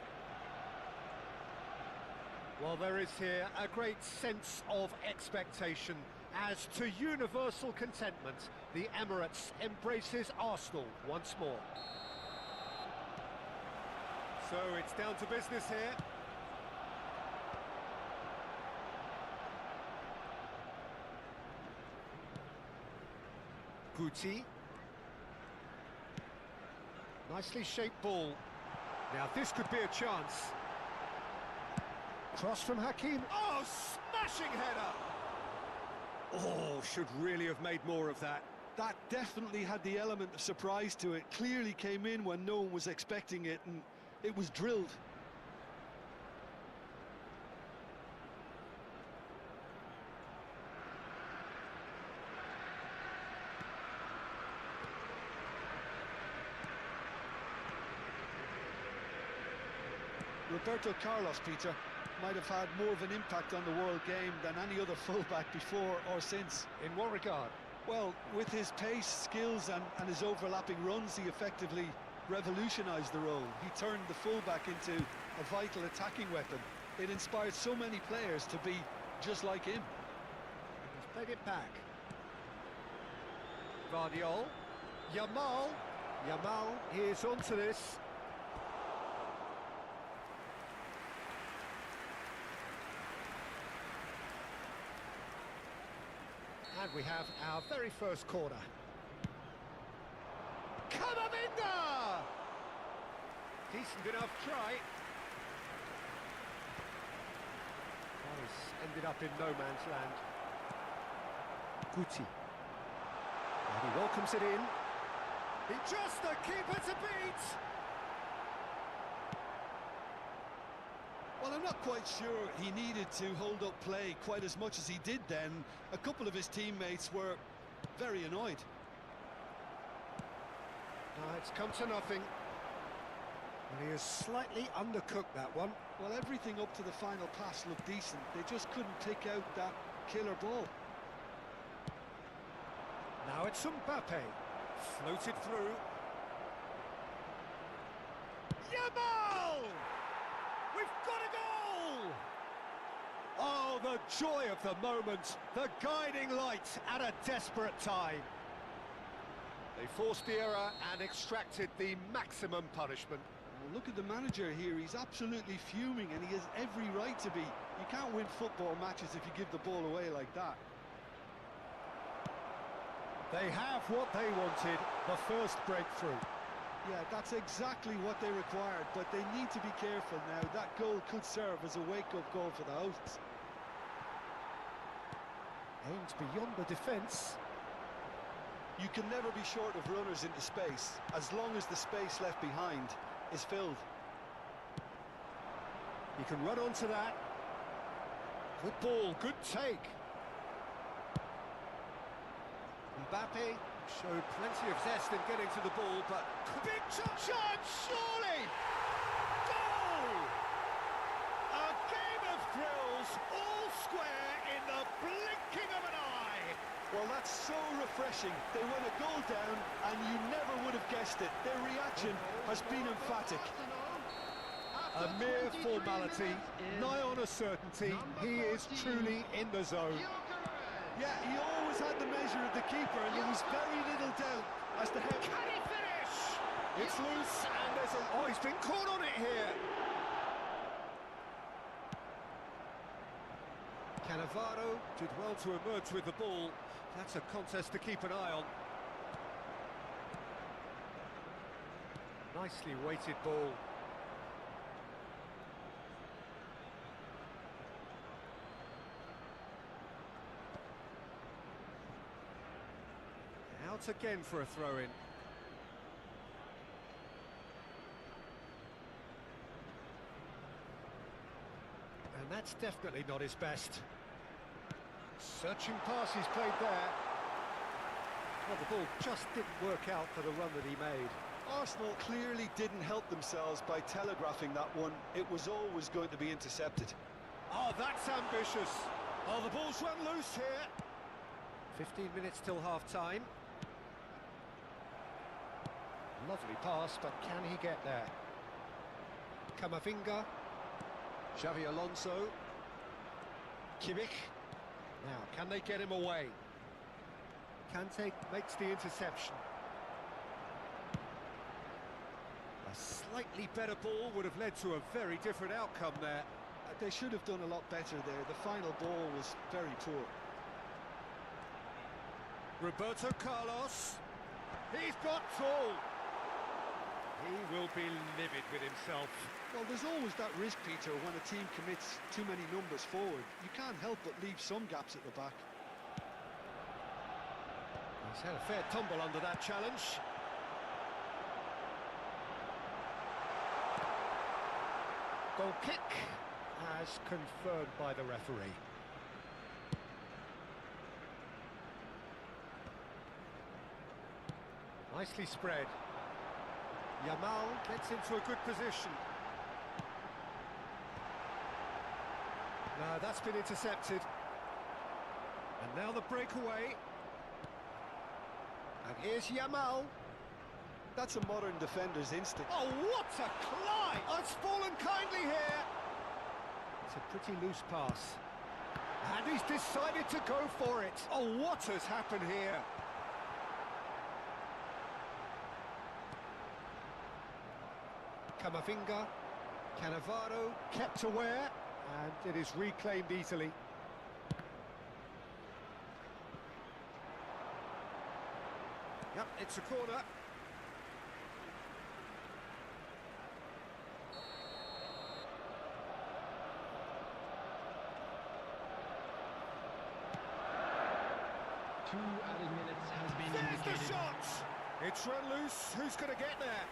Well, there is here a great sense of expectation. As to universal contentment, the Emirates embraces Arsenal once more. So it's down to business here. Guti. Nicely shaped ball. Now this could be a chance. Cross from Hakim. Oh, smashing header! Oh, should really have made more of that. That definitely had the element of surprise to it. Clearly came in when no one was expecting it, and it was drilled. Roberto Carlos, Peter, might have had more of an impact on the world game than any other fullback before or since. In what regard? Well, with his pace, skills and his overlapping runs, he effectively revolutionised the role. He turned the fullback into a vital attacking weapon. It inspired so many players to be just like him. He's played it back. Vardiol. Yamal. Yamal is onto this. And we have our very first corner. Camavinga! Decent enough try. He's ended up in no man's land. Guti. And he welcomes it in. He just the keeper to beat! Well, I'm not quite sure he needed to hold up play quite as much as he did then. A couple of his teammates were very annoyed. It's come to nothing. And he has slightly undercooked that one. Well, everything up to the final pass looked decent. They just couldn't pick out that killer ball. Now it's Mbappe. Floated through. Yamal! We've got a goal! Oh, the joy of the moment. The guiding light at a desperate time. They forced the error and extracted the maximum punishment. Well, look at the manager here. He's absolutely fuming, and he has every right to be. You can't win football matches if you give the ball away like that. They have what they wanted, the first breakthrough. Yeah, that's exactly what they required, but they need to be careful now. That goal could serve as a wake-up call for the hosts. Aimed beyond the defence. You can never be short of runners into space, as long as the space left behind is filled. He can run onto that. Good ball, good take. Mbappe showed plenty of zest in getting to the ball, but big chance, surely! Goal! A game of thrills, all square in the blinking of an eye. Well, that's so refreshing. They went a goal down, and you never would have guessed it. Their reaction has been emphatic. A mere formality, nigh on a certainty. He is truly in the zone. Yeah, he always had the measure of the keeper, and there was very little doubt as to how... Can he finish? It's loose, and there's a... Oh, he's been caught on it here. Cannavaro did well to emerge with the ball. That's a contest to keep an eye on. Nicely weighted ball. Out again for a throw-in. And that's definitely not his best. Searching pass he's played there. Well, the ball just didn't work out for the run that he made. Arsenal clearly didn't help themselves by telegraphing that one. It was always going to be intercepted. Oh, that's ambitious. Oh, the ball's run loose here. 15 minutes till half-time. Lovely pass, but can he get there? Camavinga. Xavi Alonso. Kimmich. Now, can they get him away? Kante makes the interception. A slightly better ball would have led to a very different outcome there. They should have done a lot better there. The final ball was very poor. Roberto Carlos. He's got tall. He will be livid with himself. Well, there's always that risk, Peter, when a team commits too many numbers forward. You can't help but leave some gaps at the back. He's had a fair tumble under that challenge. Goal kick, as confirmed by the referee. Nicely spread. Yamal gets into a good position. No, that's been intercepted. And now the breakaway. And here's Yamal. That's a modern defender's instinct. Oh, what a climb! Oh, it's fallen kindly here. It's a pretty loose pass. And he's decided to go for it. Oh, what has happened here? Camavinga, Cannavaro kept aware, and it is reclaimed easily. Yep, it's a corner. Two added minutes has been There's indicated. the shot! It's run loose. Who's going to get there?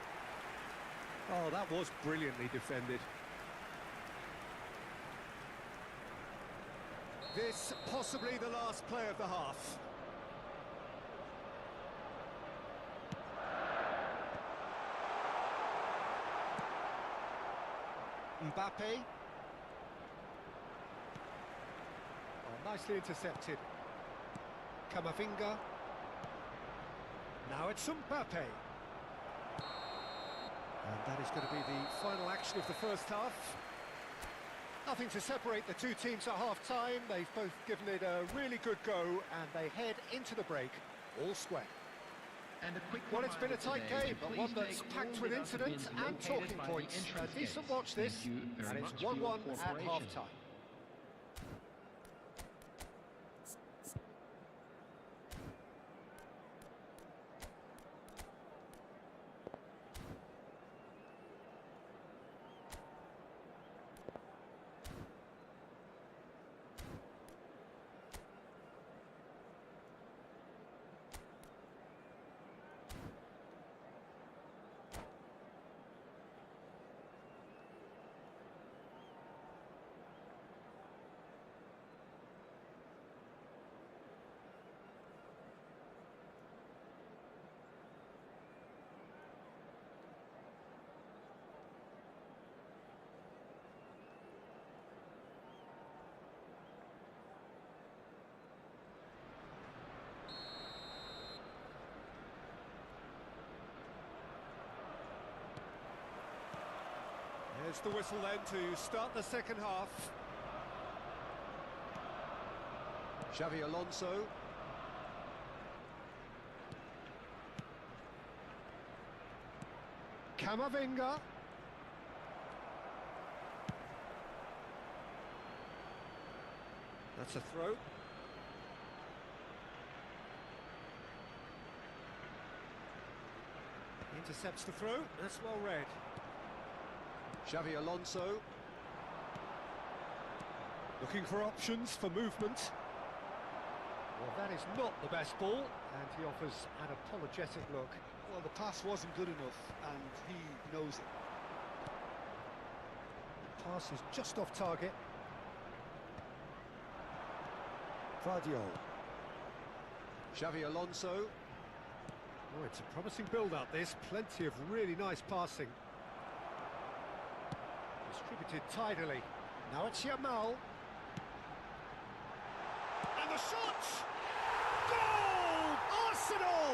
Oh, that was brilliantly defended. This possibly the last play of the half. Mbappe. Oh, nicely intercepted. Camavinga. Now it's Mbappe. And that is going to be the final action of the first half. Nothing to separate the two teams at half-time. They've both given it a really good go, and they head into the break all square. And a quick Well, it's been a tight reminder game, today but to one please that's take packed all with the incidents documents and located talking by the points. A entrance decent gates. watch this, Thank you very and much it's for your 1-1 at cooperation. half-time. There's the whistle then to start the second half. Xavi Alonso. Camavinga. That's a throw. Intercepts the throw. That's well read. Xavi Alonso. Looking for options for movement. Well, that is not the best ball, and he offers an apologetic look. Well, the pass wasn't good enough, and he knows it. Pass is just off target. Vardio. Xavi Alonso. Oh, it's a promising build-up, this. Plenty of really nice passing. Distributed tidily. Now it's Yamal. And the shot! Goal! Arsenal!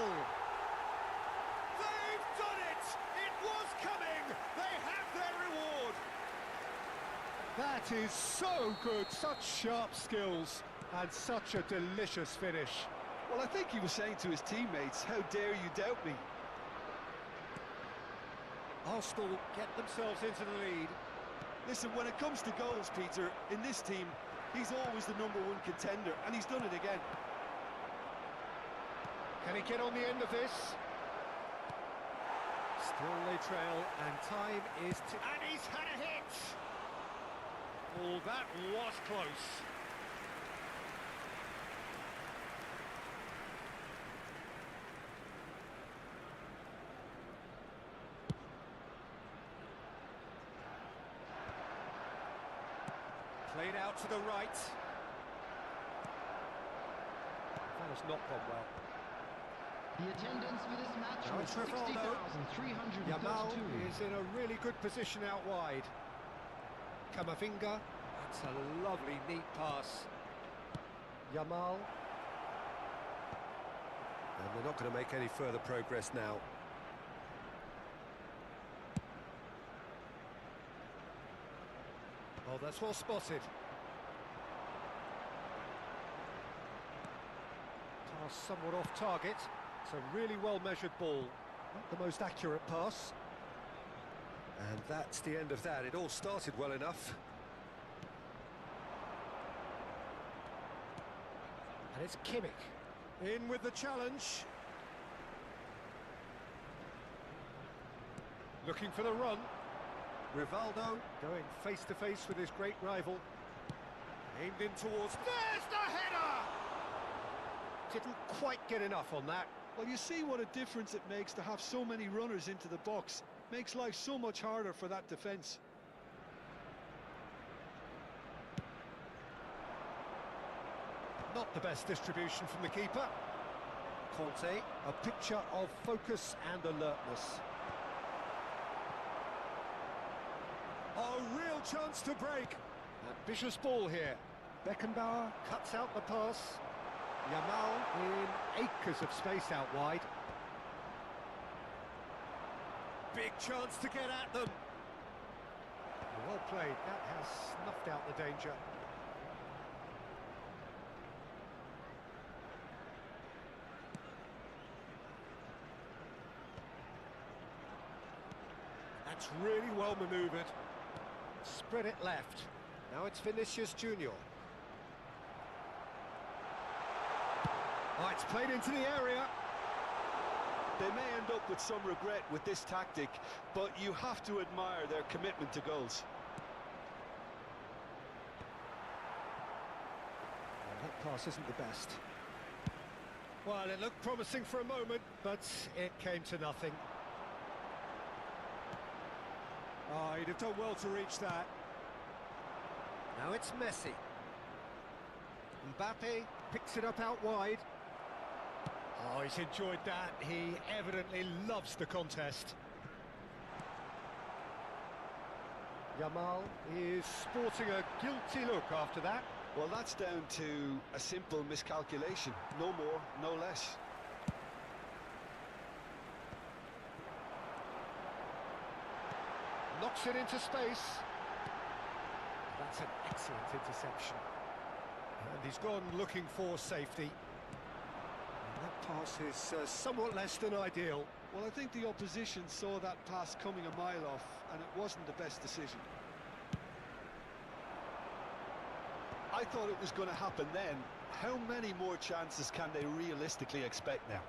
They've done it! It was coming! They have their reward! That is so good, such sharp skills, and such a delicious finish. Well, I think he was saying to his teammates, how dare you doubt me? Arsenal get themselves into the lead. Listen, when it comes to goals, Peter, in this team, he's always the #1 contender, and he's done it again. Can he get on the end of this? Still they trail, and time is to... And he's had a hit! Oh, that was close. Played out to the right. That has not gone well. The attendance for this match Now was it's Rivaldo. 60,332. Yamal is in a really good position out wide. Kamavinga, that's a lovely, neat pass. Yamal. And they're not going to make any further progress now. Oh, that's well spotted. Pass somewhat off target. It's a really well-measured ball. Not the most accurate pass. And that's the end of that. It all started well enough. And it's Kimmich. In with the challenge. Looking for the run. Rivaldo going face-to-face with his great rival. Aimed in towards... There's the header! Didn't quite get enough on that. Well, you see what a difference it makes to have so many runners into the box. Makes life so much harder for that defence. Not the best distribution from the keeper. Conte, a picture of focus and alertness. A real chance to break. Ambitious ball here. Beckenbauer cuts out the pass. Yamal in acres of space out wide. Big chance to get at them. Well played. That has snuffed out the danger. That's really well manoeuvred. Spread it left. Now it's Vinicius Junior. Oh, it's played into the area. They may end up with some regret with this tactic, but you have to admire their commitment to goals. Well, that pass isn't the best. Well, it looked promising for a moment, but it came to nothing. Oh, he'd have done well to reach that. Now it's Messi. Mbappe picks it up out wide. Oh, he's enjoyed that. He evidently loves the contest. Yamal is sporting a guilty look after that. Well, that's down to a simple miscalculation. No more, no less. Knocks it into space. That's an excellent interception. And he's gone looking for safety. And that pass is somewhat less than ideal. Well, I think the opposition saw that pass coming a mile off, and it wasn't the best decision. I thought it was going to happen then. How many more chances can they realistically expect now?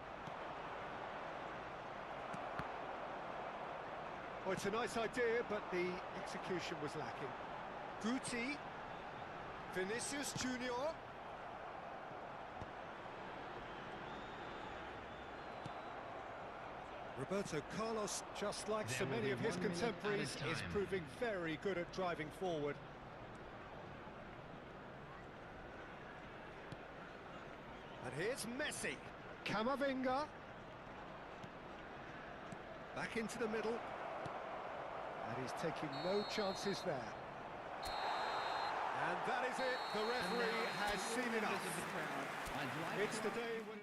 Oh, it's a nice idea, but the execution was lacking. Guti, Vinicius Junior. Roberto Carlos, just like so many of his contemporaries, is proving very good at driving forward. And here's Messi. Kamavinga. Back into the middle. And he's taking no chances there. And that is it. The referee has seen enough. Of the crowd. I'd like It's the day when...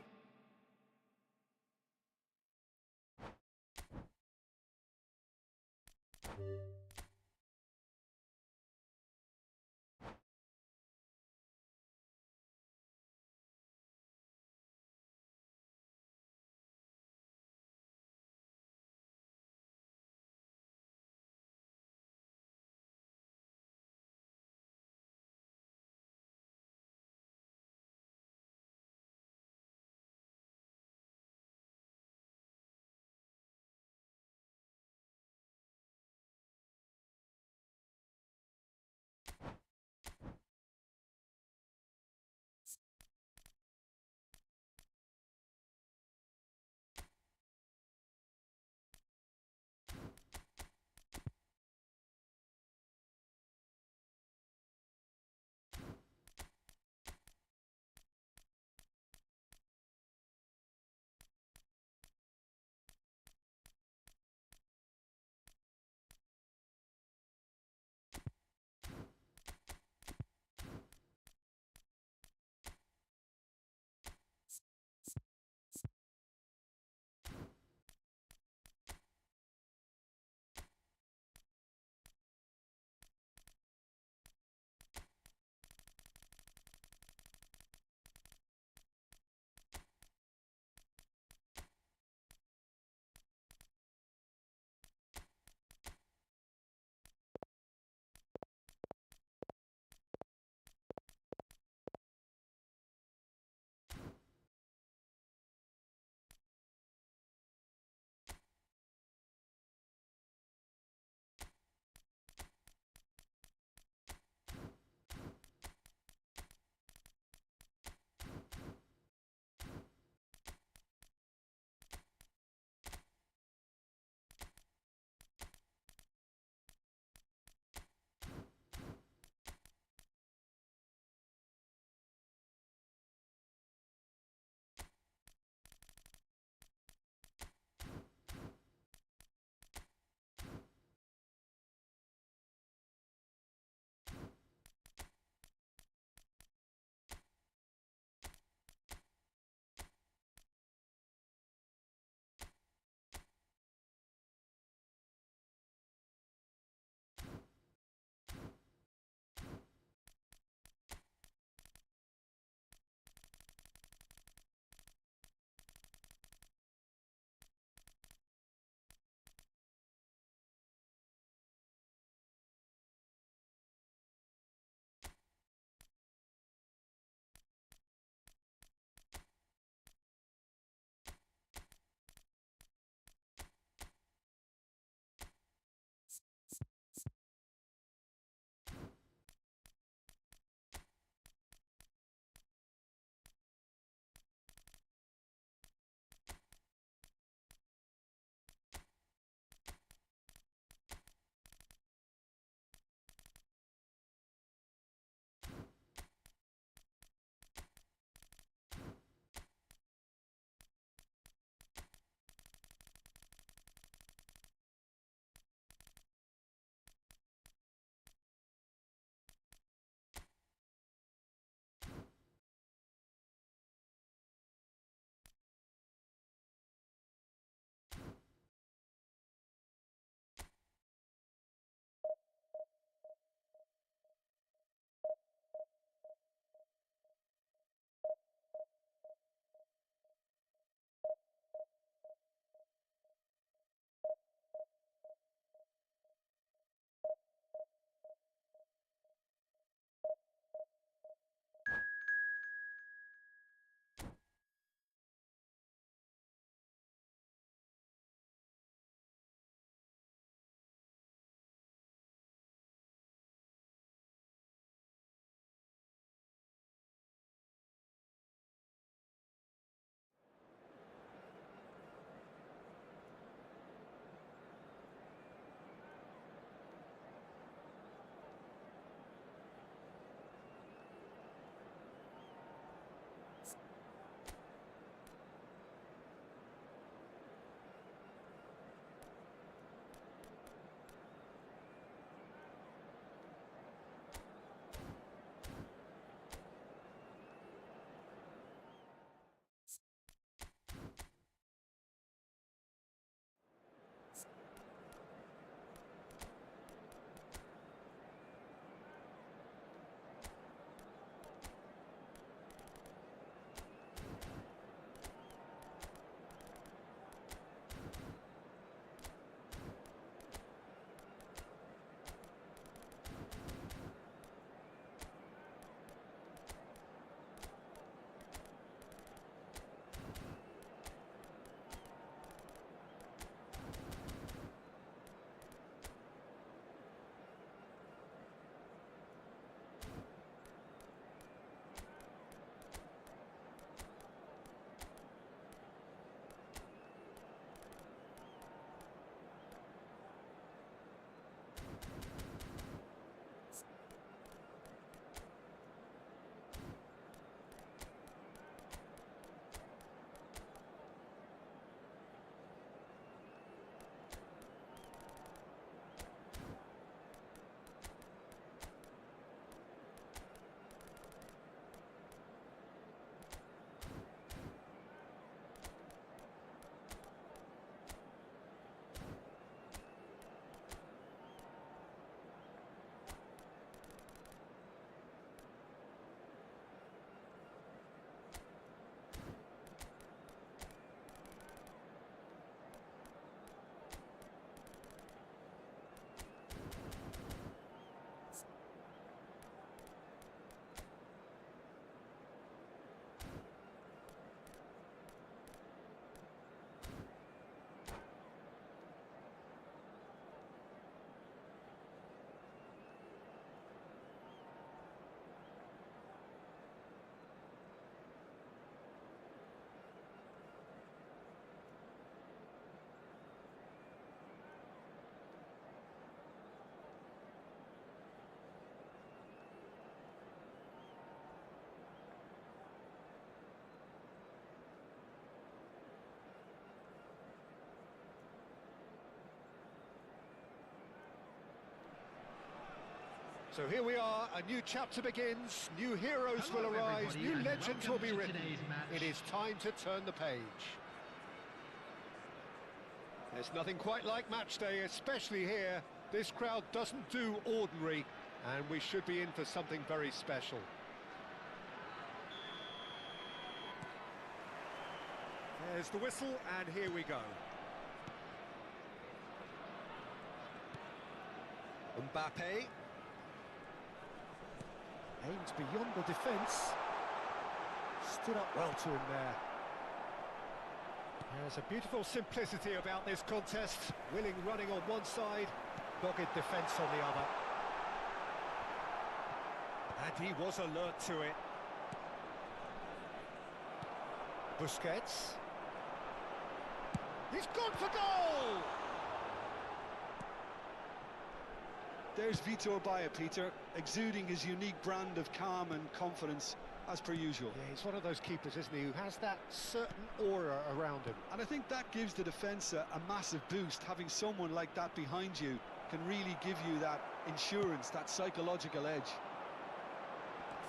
So here we are, a new chapter begins, new heroes Hello, will arise, everybody, new and legends will welcome be to written. today's match. It is time to turn the page. There's nothing quite like match day, especially here. This crowd doesn't do ordinary, and we should be in for something very special. There's the whistle, and here we go. Mbappe. Aims beyond the defence. Stood up well to him there. There's a beautiful simplicity about this contest. Willing running on one side, dogged defence on the other. And he was alert to it. Busquets. He's gone for goal! There's Vitor Baia, Peter, exuding his unique brand of calm and confidence, as per usual. Yeah, he's one of those keepers, isn't he, who has that certain aura around him. And I think that gives the defence a massive boost. Having someone like that behind you can really give you that insurance, that psychological edge.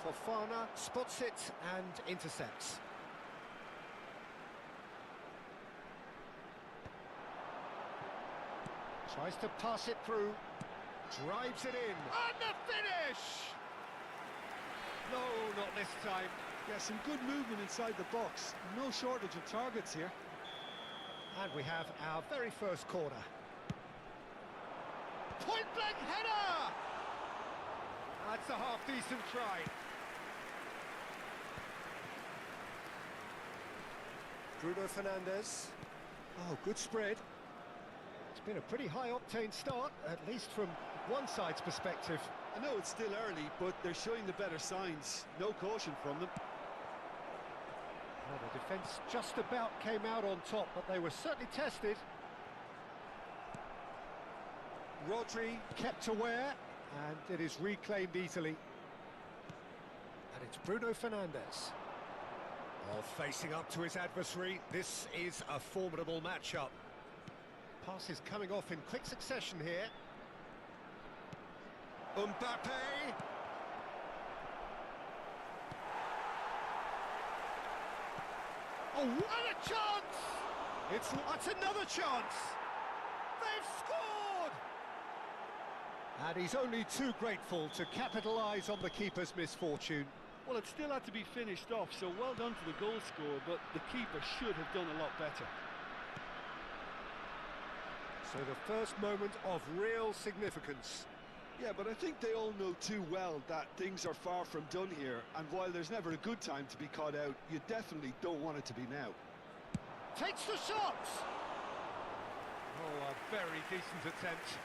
Fofana spots it and intercepts. Tries to pass it through. Drives it in. And the finish! No, not this time. Yeah, some good movement inside the box. No shortage of targets here. And we have our very first corner. Point-blank header! That's a half-decent try. Bruno Fernandes. Oh, good spread. It's been a pretty high-octane start, at least from one side's perspective. I know it's still early, but they're showing the better signs. No caution from them. Well, the defence just about came out on top, but they were certainly tested. Rodri kept aware, and it is reclaimed easily. And it's Bruno Fernandes. Oh, facing up to his adversary, this is a formidable matchup. Passes coming off in quick succession here. Mbappe! Oh, what a chance! That's another chance! They've scored! And he's only too grateful to capitalise on the keeper's misfortune. Well, it still had to be finished off, so well done to the goal scorer, but the keeper should have done a lot better. So the first moment of real significance. Yeah, but I think they all know too well that things are far from done here, and while there's never a good time to be caught out, you definitely don't want it to be now. Takes the shot! Oh, a very decent attempt.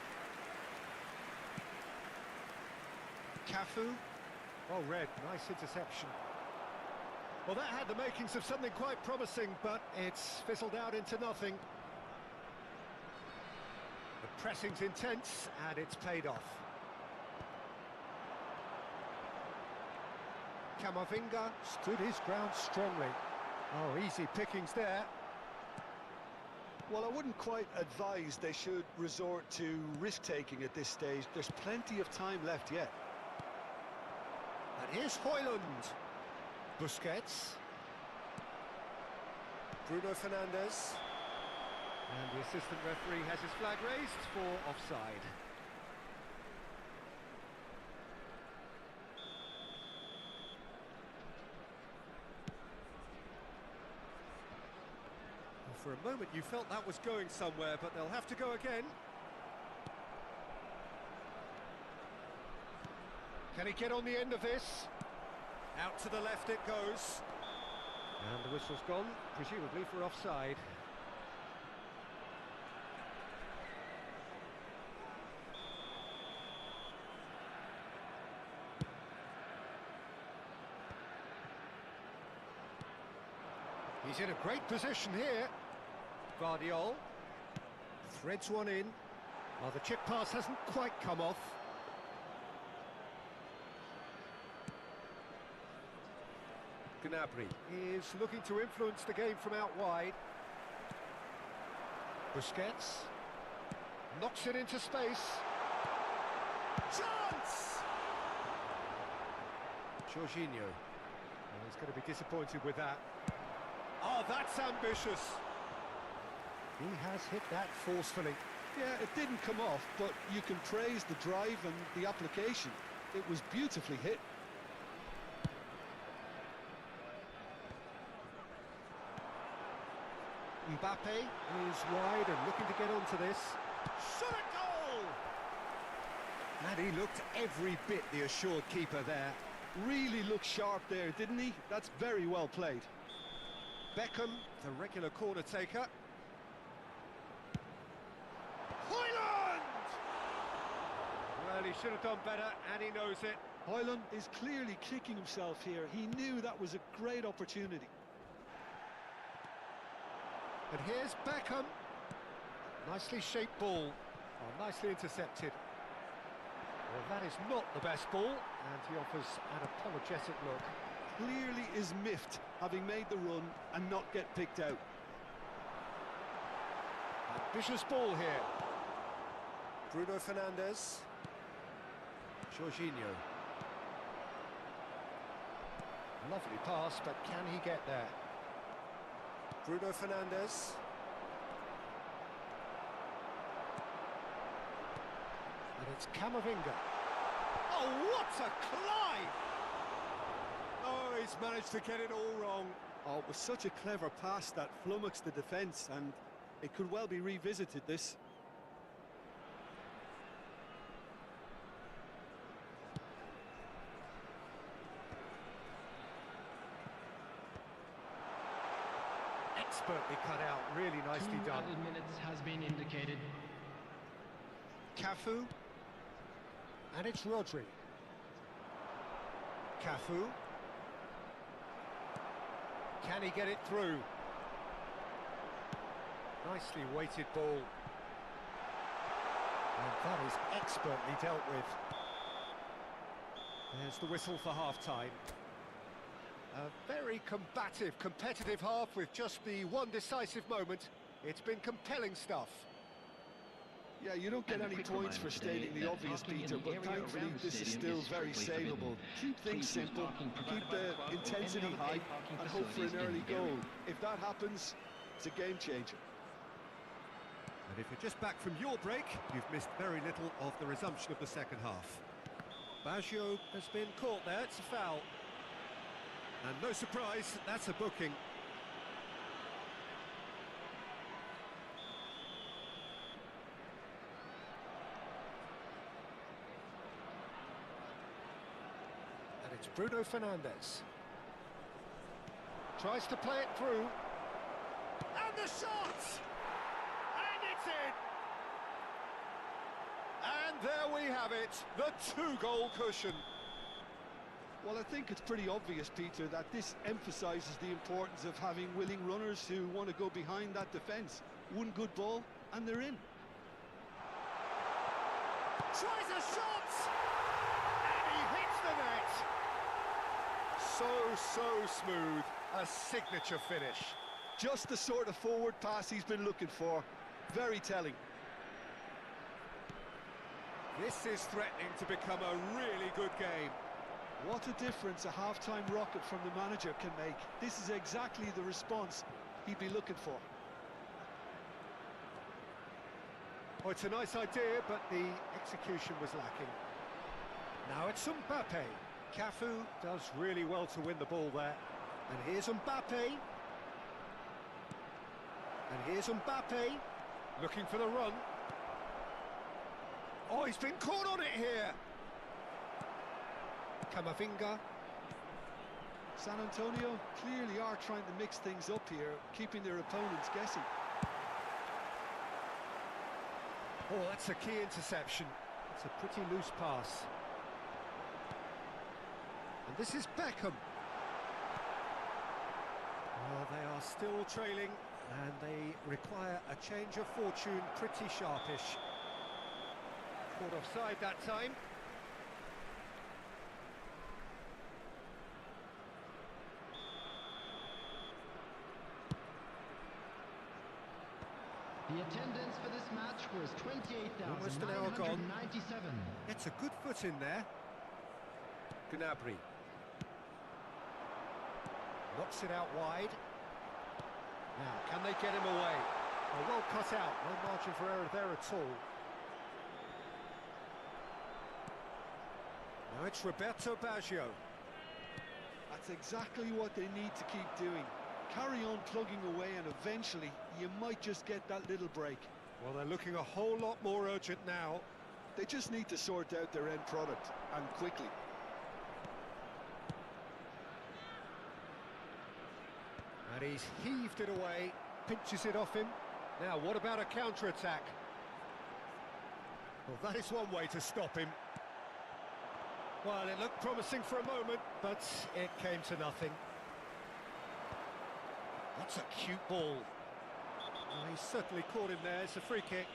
Cafu. Oh, red, nice interception. Well, that had the makings of something quite promising, but it's fizzled out into nothing. The pressing's intense, and it's paid off. Camavinga stood his ground strongly. Oh, easy pickings there. Well, I wouldn't quite advise they should resort to risk-taking at this stage. There's plenty of time left yet. And here's Højlund. Busquets. Bruno Fernandes. And the assistant referee has his flag raised for offside. For a moment you felt that was going somewhere, but they'll have to go again. Can he get on the end of this? Out to the left it goes. And the whistle's gone, presumably for offside. He's in a great position here. Guardiol threads one in. Well, the chip pass hasn't quite come off. Gnabry is looking to influence the game from out wide. Busquets knocks it into space. Chance! Jorginho. Well, he's going to be disappointed with that. Oh, that's ambitious. He has hit that forcefully. Yeah, it didn't come off, but you can praise the drive and the application. It was beautifully hit. Mbappe is wide and looking to get onto this. Shot a goal! And he looked every bit the assured keeper there. Really looked sharp there, didn't he? That's very well played. Beckham, the regular corner taker. Højlund! Well, he should have done better, and he knows it. Højlund is clearly kicking himself here. He knew that was a great opportunity. And here's Beckham. Nicely shaped ball. Oh, nicely intercepted. Well, that is not the best ball, and he offers an apologetic look. Clearly is miffed, having made the run and not get picked out. Ambitious ball here. Bruno Fernandes. Jorginho. Lovely pass, but can he get there? Bruno Fernandes. And it's Camavinga. Oh, what a climb! Oh, he's managed to get it all wrong. Oh, it was such a clever pass that flummoxed the defence, and it could well be revisited, this. Expertly cut out, really nicely done. 2 minutes has been indicated. Cafu. And it's Rodri. Cafu. Can he get it through? Nicely weighted ball. And that is expertly dealt with. There's the whistle for half-time. A very combative, competitive half with just the one decisive moment. It's been compelling stuff. Yeah, you don't get any points for stating the obvious, Peter, but thankfully this is still very savable. Keep things simple, keep the intensity high, and hope for an early goal. If that happens, it's a game changer. And if you're just back from your break, you've missed very little of the resumption of the second half. Baggio has been caught there, it's a foul. And no surprise, that's a booking. And it's Bruno Fernandes. Tries to play it through. And the shot! And it's in! And there we have it, the two-goal cushion. Well, I think it's pretty obvious, Peter, that this emphasises the importance of having willing runners who want to go behind that defence. One good ball, and they're in. Tries a shot! And he hits the net! So smooth. A signature finish. Just the sort of forward pass he's been looking for. Very telling. This is threatening to become a really good game. What a difference a half-time rocket from the manager can make. This is exactly the response he'd be looking for. Oh, it's a nice idea, but the execution was lacking. Now it's Mbappe. Cafu does really well to win the ball there. And here's Mbappe. And here's Mbappe, looking for the run. Oh, he's been caught on it here. Camavinga. San Antonio clearly are trying to mix things up here, keeping their opponents guessing. Oh, that's a key interception. It's a pretty loose pass. And this is Beckham. Well, they are still trailing, and they require a change of fortune pretty sharpish. Caught offside that time. The attendance for this match was Almost an hour gone. 28,997. It's a good foot in there. Gnabry. Knocks it out wide. Now, can they get him away? Oh, well cut out, no margin for error there at all. Now it's Roberto Baggio. That's exactly what they need to keep doing. Carry on plugging away and eventually you might just get that little break. Well, they're looking a whole lot more urgent now. They just need to sort out their end product, and quickly. And he's heaved it away, pinches it off him. Now, what about a counter-attack? Well, that is one way to stop him. Well, it looked promising for a moment, but it came to nothing. That's a cute ball. Well, he's certainly caught him there. It's a free kick.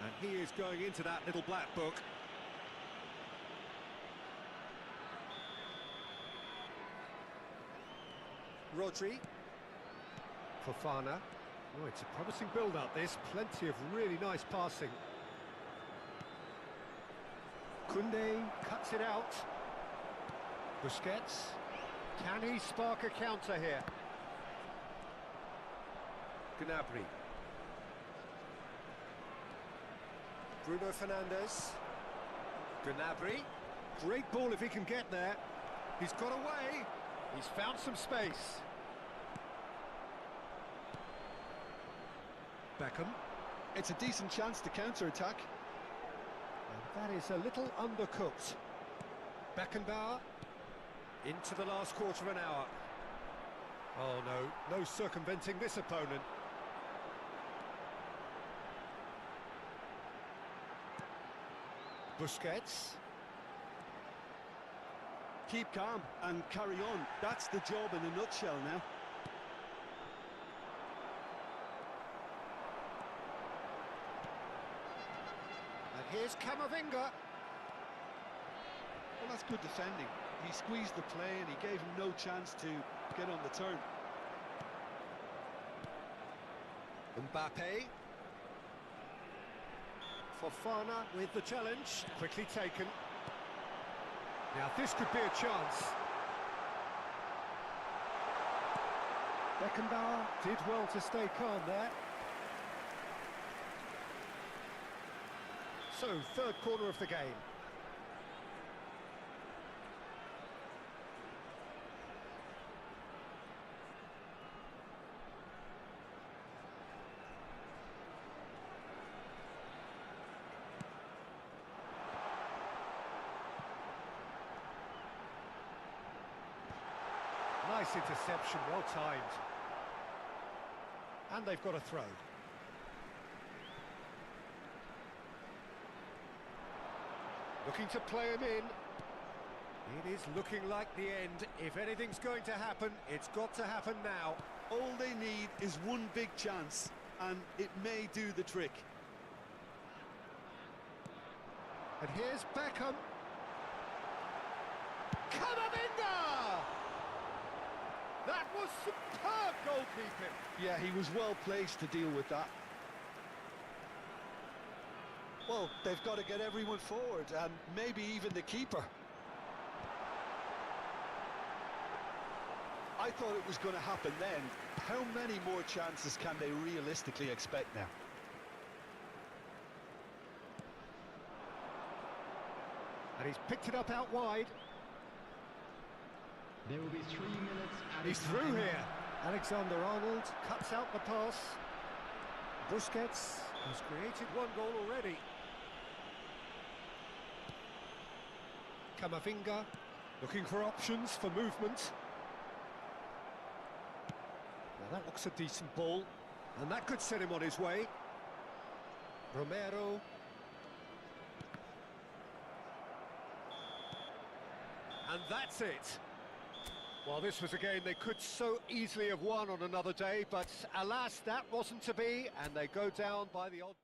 And he is going into that little black book. Rodri. Fofana. Oh, it's a promising build-up, this. Plenty of really nice passing. Koundé cuts it out. Busquets. Can he spark a counter here? Gnabry. Bruno Fernandes. Gnabry. Great ball if he can get there. He's got away. He's found some space. Beckham. It's a decent chance to counter-attack. And that is a little undercooked. Beckenbauer. Into the last quarter of an hour. Oh no, no circumventing this opponent. Busquets. Keep calm and carry on. That's the job in a nutshell now. And here's Camavinga. Well, that's good defending. He squeezed the play and he gave him no chance to get on the turn. Mbappe. Fofana with the challenge, quickly taken. Now this could be a chance. Beckenbauer did well to stay calm there. So, third corner of the game. Nice interception, well timed. And they've got a throw. Looking to play him in. It is looking like the end. If anything's going to happen, it's got to happen now. All they need is one big chance, and it may do the trick. And here's Beckham. Camavinga! That was superb goalkeeping. Yeah, he was well placed to deal with that. Well, they've got to get everyone forward, and maybe even the keeper. I thought it was going to happen then. How many more chances can they realistically expect now? And he's picked it up out wide. There will be 3 minutes added He's through time. here. Alexander-Arnold cuts out the pass. Busquets has created one goal already. Camavinga looking for options for movement. Now that looks a decent ball, and that could set him on his way. Romero. And that's it. Well, this was a game they could so easily have won on another day, but alas, that wasn't to be, and they go down by the odd...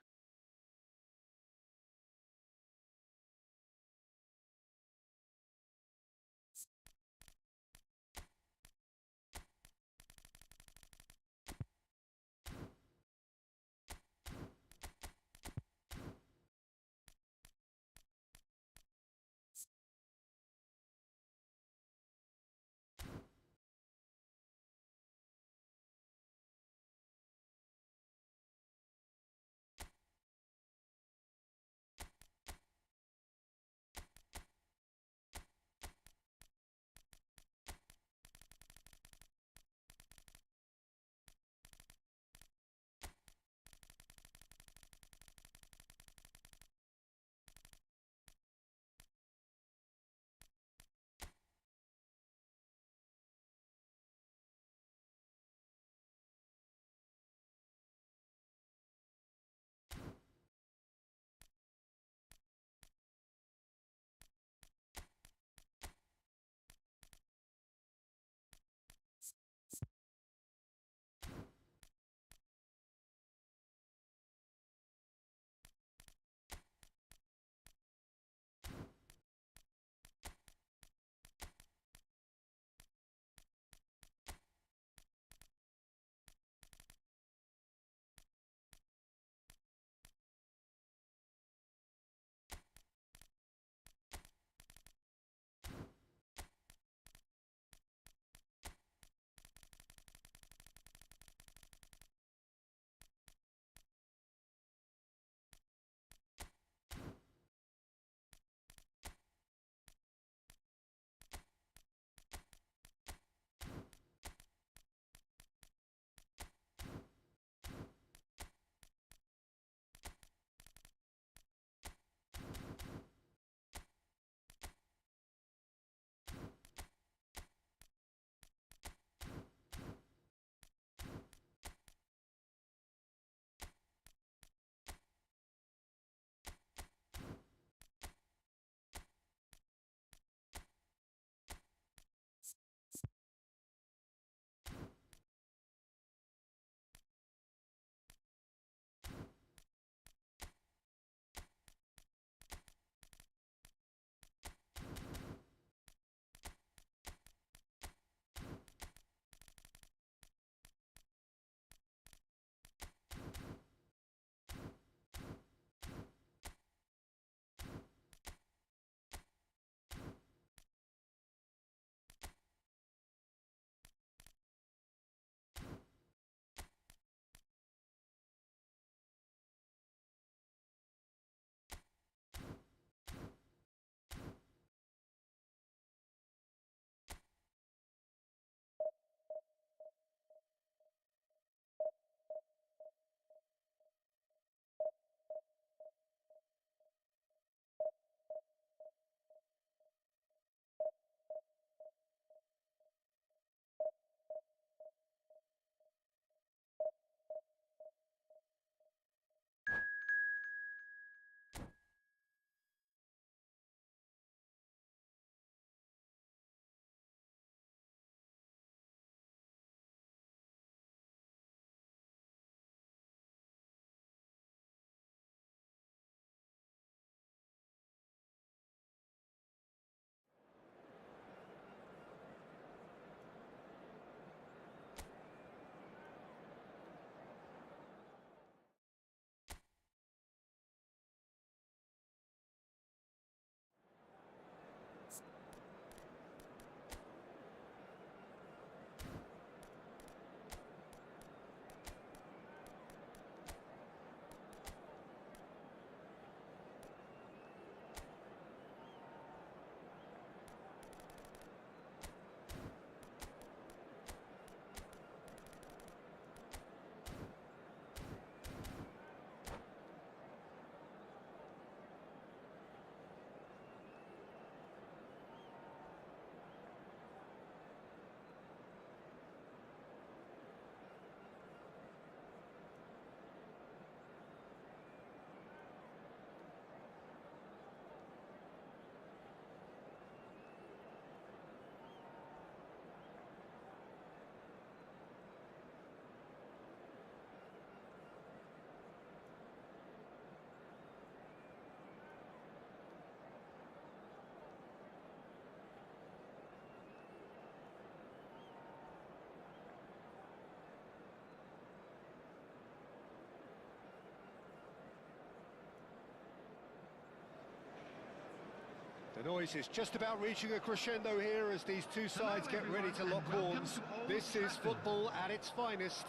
noise is just about reaching a crescendo here as these two sides get ready to lock horns. This is football at its finest.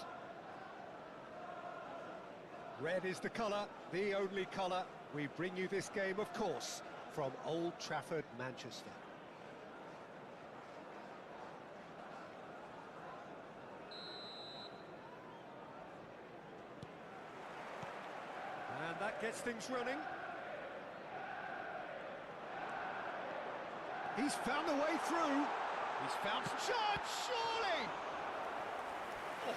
Red is the colour, the only colour. We bring you this game, of course, from Old Trafford, Manchester. And that gets things running. He's found a way through. He's found chance, surely! Oh,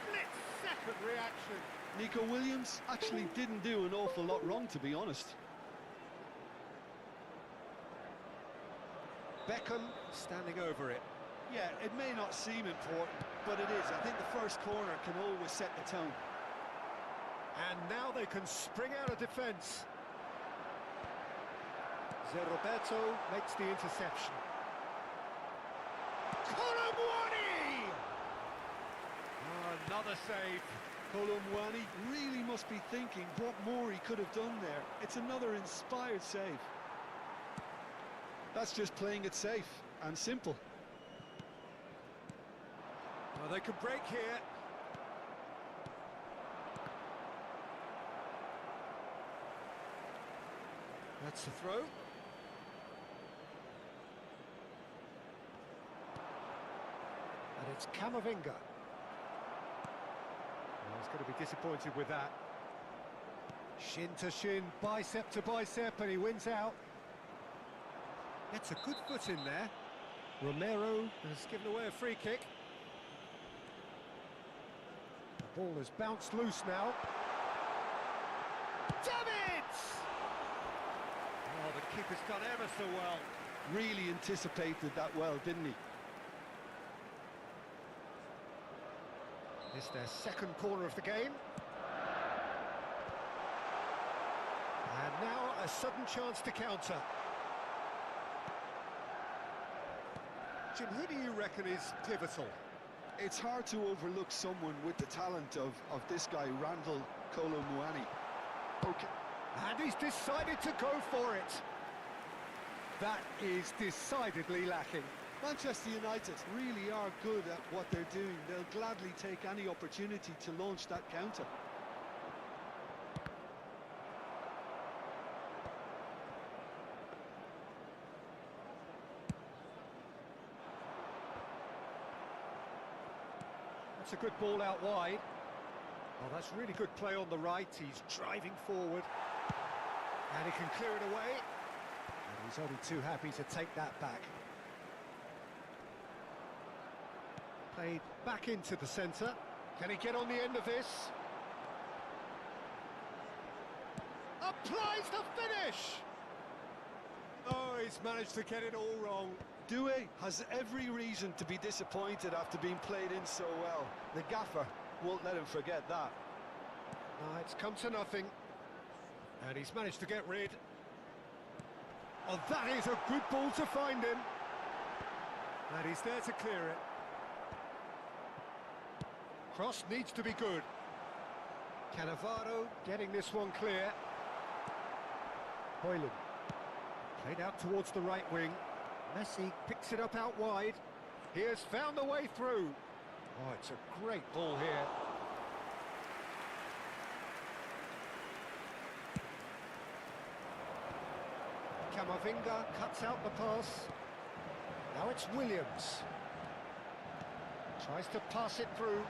split-second reaction. Nico Williams actually didn't do an awful lot wrong, to be honest. Beckham standing over it. Yeah, it may not seem important, but it is. I think the first corner can always set the tone. And now they can spring out of defence. Roberto makes the interception. Colomwani! Oh, another save. Colomwani really must be thinking what more he could have done there. It's another inspired save. That's just playing it safe and simple. Well, they can break here. That's the throw. And it's Camavinga. Well, he's going to be disappointed with that. Shin to shin, bicep to bicep, and he wins out. Gets a good foot in there. Romero has given away a free kick. The ball has bounced loose now. Davids! Oh, the keeper's done ever so well. Really anticipated that well, didn't he? It's their second corner of the game. And now a sudden chance to counter. Jim, who do you reckon is pivotal? It's hard to overlook someone with the talent of this guy, Randall Colomwani. Okay. And he's decided to go for it. That is decidedly lacking. Manchester United really are good at what they're doing. They'll gladly take any opportunity to launch that counter. That's a good ball out wide. Oh, that's really good play on the right. He's driving forward. And he can clear it away. And he's only too happy to take that back. Played back into the centre. Can he get on the end of this? Applies the finish! Oh, he's managed to get it all wrong. Due has every reason to be disappointed after being played in so well. The gaffer won't let him forget that. It's come to nothing. And he's managed to get rid. Oh, that is a good ball to find him. And he's there to clear it. Cross needs to be good. Cannavaro getting this one clear. Hoyland. Played out towards the right wing. Messi picks it up out wide. He has found a way through. Oh, it's a great ball here. Camavinga cuts out the pass. Now it's Williams. Tries to pass it through.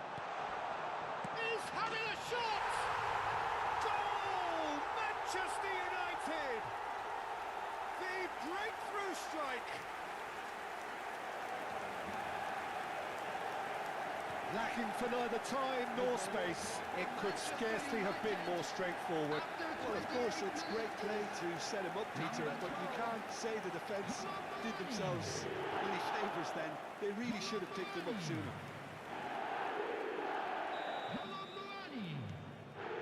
He's having a shot! Goal! Manchester United! The breakthrough strike! Lacking for neither time nor space. It could scarcely have been more straightforward. Well, of course, it's great play to set him up, Peter, but you can't say the defence did themselves any favours then. They really should have picked him up sooner.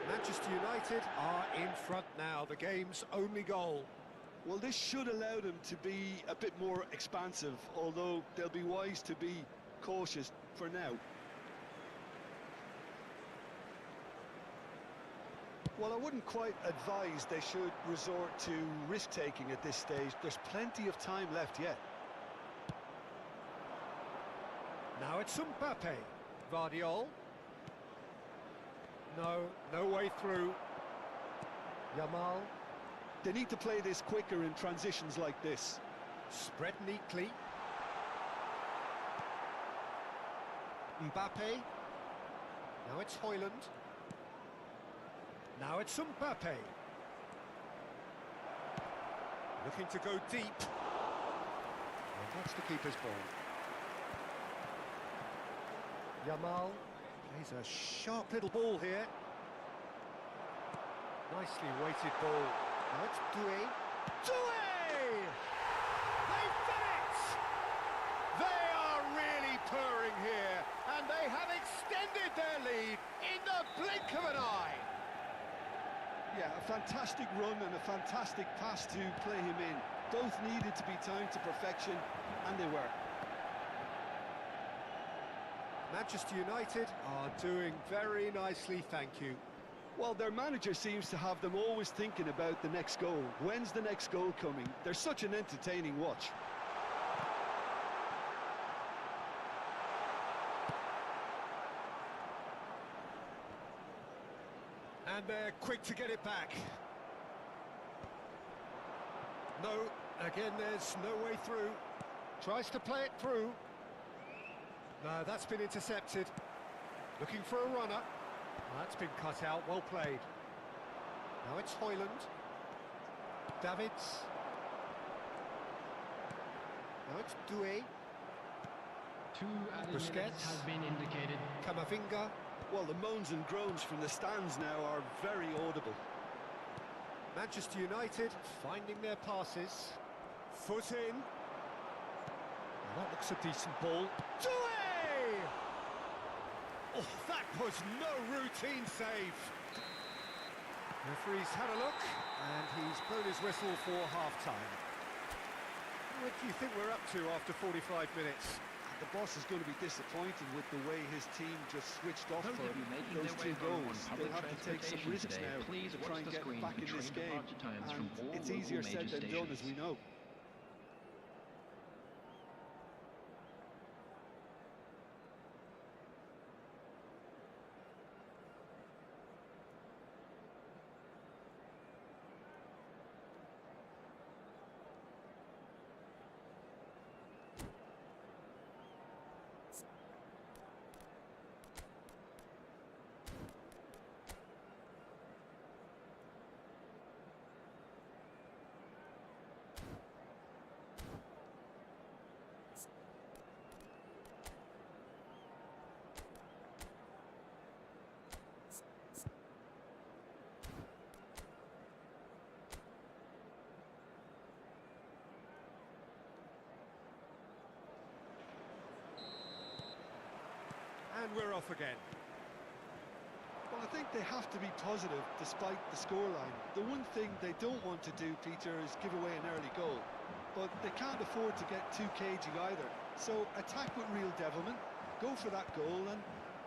Manchester United are in front now, the game's only goal. Well, this should allow them to be a bit more expansive, although they'll be wise to be cautious for now. Well, I wouldn't quite advise they should resort to risk-taking at this stage. There's plenty of time left yet. Now it's Mbappe. Vardiol. No way through. Yamal. They need to play this quicker in transitions like this. Spread neatly. Mbappe. Now it's Højlund. Now it's Mbappe. Looking to go deep. And that's the keeper's ball. Yamal plays a sharp little ball here. Nicely weighted ball. Now it's Doué. Doué! They've done it! They are really purring here, and they have extended their lead in the blink of an eye. Yeah, a fantastic run and a fantastic pass to play him in. Both needed to be timed to perfection, and they were. Manchester United are doing very nicely, thank you. Well, their manager seems to have them always thinking about the next goal. When's the next goal coming? They're such an entertaining watch. And they're quick to get it back. No, again, there's no way through. Tries to play it through. No, that's been intercepted. Looking for a runner. That's been cut out, well played. Now it's Højlund. Davids. Now it's Doué. 2 added Busquets. minutes has been indicated. Camavinga. Well, the moans and groans from the stands now are very audible. Manchester United finding their passes. Foot in. Now that looks a decent ball. Doué! Oh, that was no routine save. Referee's had a look, and he's blown his whistle for half-time. What do you think we're up to after 45 minutes? The boss is going to be disappointed with the way his team just switched off Those for will be making those their way 2 home on goals. public They'll have to take some transportation risks today. now Please to watch try and the get screen back for in this train game. departure times And from all it's local easier said major than done, as stations. we know. And we're off again. Well, I think they have to be positive despite the scoreline. The one thing they don't want to do, Peter, is give away an early goal. But they can't afford to get too cagey either. So attack with real devilment, go for that goal and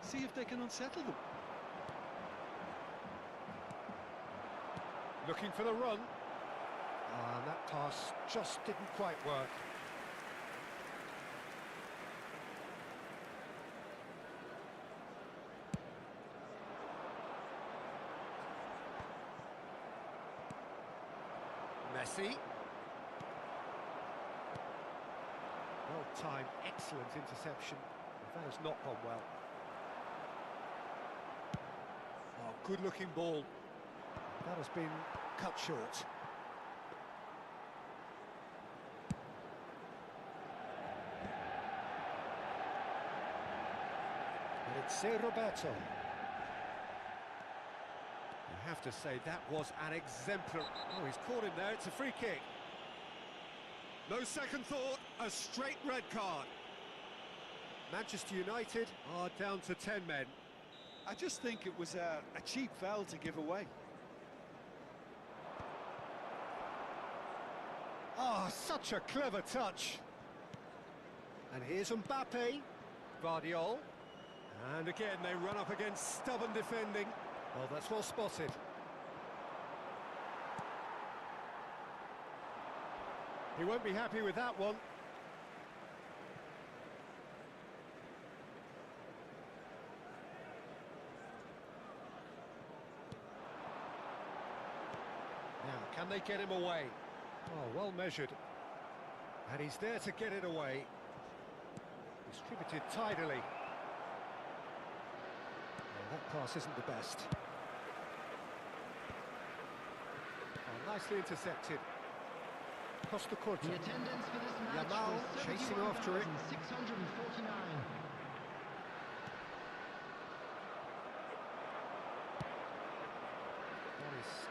see if they can unsettle them. Looking for the run. And that pass just didn't quite work. Messi. Well-timed, excellent interception. That has not gone well. Oh, good-looking ball. That has been cut short. And it's Roberto. You have to say that was an exemplary... Oh, he's caught him there, it's a free kick. No second thought, a straight red card. Manchester United are down to 10 men. I just think it was a cheap foul to give away. Ah, such a clever touch. And here's Mbappe. Vardiol. And again, they run up against stubborn defending. Well, that's well spotted. He won't be happy with that one. Now, can they get him away? Oh, well measured. And he's there to get it away. Distributed tidily. Oh, that pass isn't the best. Oh, nicely intercepted. Costa Corta. The attendance for this match Yamal was chasing after it. 649.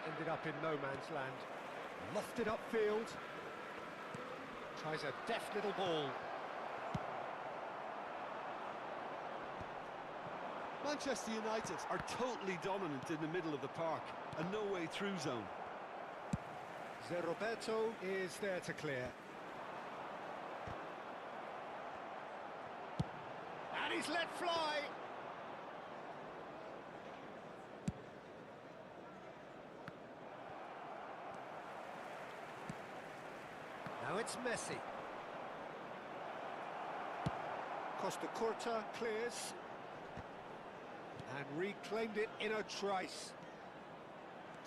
Ended up in no man's land. Lofted upfield. Tries a deft little ball. Manchester United are totally dominant in the middle of the park, a no-way through zone. Roberto is there to clear. And he's let fly. Now it's Messi. Costa Corta clears. And reclaimed it in a trice.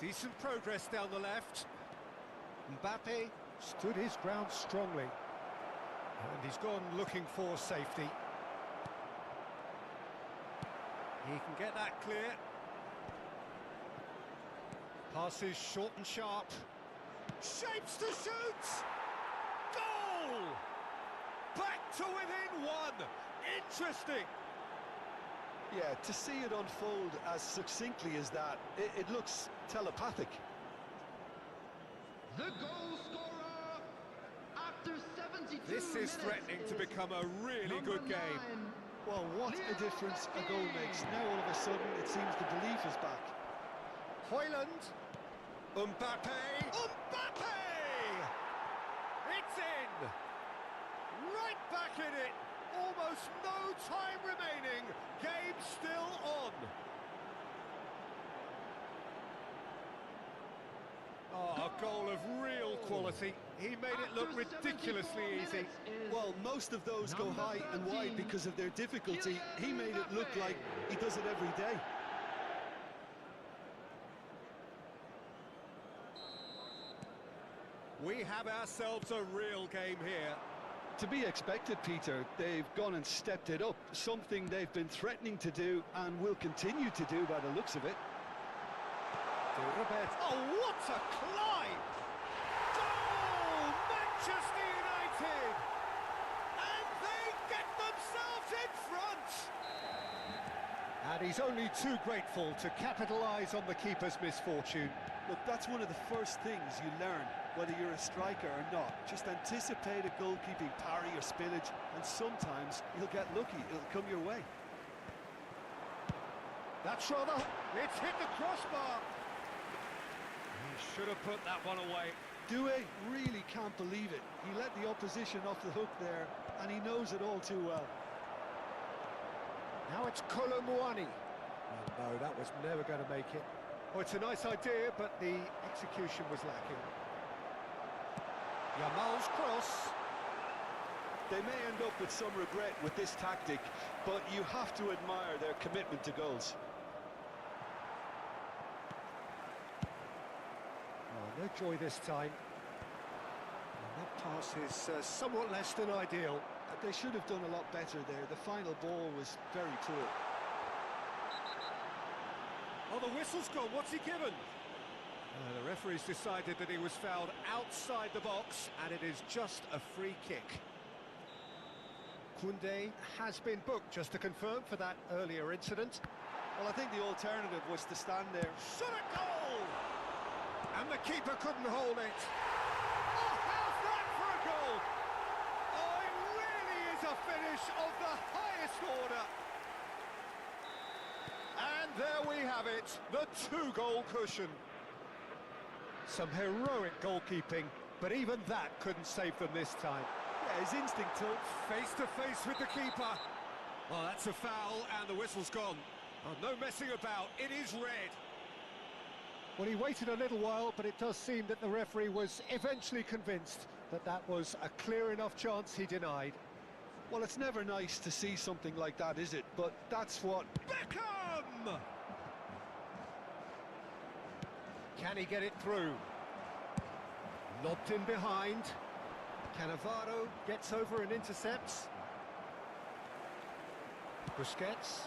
Decent progress down the left. Mbappe stood his ground strongly. And he's gone looking for safety. He can get that clear. Passes short and sharp. Shapes to shoot! Goal! Back to within one! Interesting! Yeah, to see it unfold as succinctly as that, it looks telepathic. The goal scorer after 72 This is minutes threatening to is become a really number good game. 9. Well, what a difference a goal makes. Now all of a sudden it seems the belief is back. Hoyland. Mbappe. Mbappe! It's in! Right back in it! Almost no time remaining. Game still on. Oh, a goal of real quality. He made it look ridiculously easy. Well, most of those go high and wide because of their difficulty. He made it look like he does it every day. We have ourselves a real game here. To be expected, Peter. They've gone and stepped it up, something they've been threatening to do and will continue to do by the looks of it. Oh, what a climb! Goal! Manchester United! And they get themselves in front! And he's only too grateful to capitalise on the keeper's misfortune. Look, that's one of the first things you learn, whether you're a striker or not. Just anticipate a goalkeeping parry or spillage, and sometimes you'll get lucky. It'll come your way. That's rather... It's hit the crossbar! He should have put that one away. Due really can't believe it. He let the opposition off the hook there, and he knows it all too well. Now it's Colomwani. Oh, no, that was never going to make it. Oh, it's a nice idea, but the execution was lacking. Yamal's cross. They may end up with some regret with this tactic, but you have to admire their commitment to goals. Oh, no joy this time. And that pass is somewhat less than ideal. They should have done a lot better there. The final ball was very poor. Oh, the whistle's gone. What's he given? The referee's decided that he was fouled outside the box, and it is just a free kick. Koundé has been booked, just to confirm, for that earlier incident. Well, I think the alternative was to stand there. Shot a goal! And the keeper couldn't hold it. Oh, how's that for a goal? Oh, it really is a finish of the highest order. And there we have it, the two-goal cushion. Some heroic goalkeeping, but even that couldn't save them this time. Yeah, his instinct took. Face to face with the keeper. Oh, that's a foul, and the whistle's gone. Oh, no messing about, it is red. Well, he waited a little while, but it does seem that the referee was eventually convinced that that was a clear enough chance he denied. Well, it's never nice to see something like that, is it? But that's what... Beckham! Can he get it through? Lobbed in behind. Cannavaro gets over and intercepts. Busquets.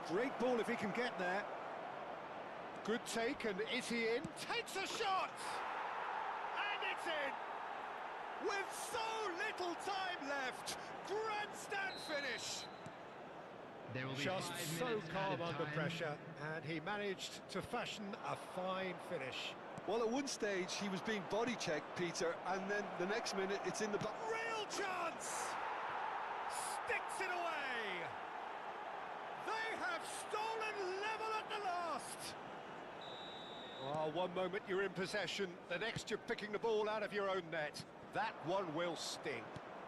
Great ball if he can get there. Good take, and is he in? Takes a shot! And it's in! With so little time left! Grandstand finish! There will be Just 5 so minutes calm added under time. pressure, and he managed to fashion a fine finish. Well, at one stage, he was being body-checked, Peter, and then the next minute, it's in the back. Real chance! Sticks it away! They have stolen level at the last! Oh, one moment you're in possession, the next you're picking the ball out of your own net. That one will sting.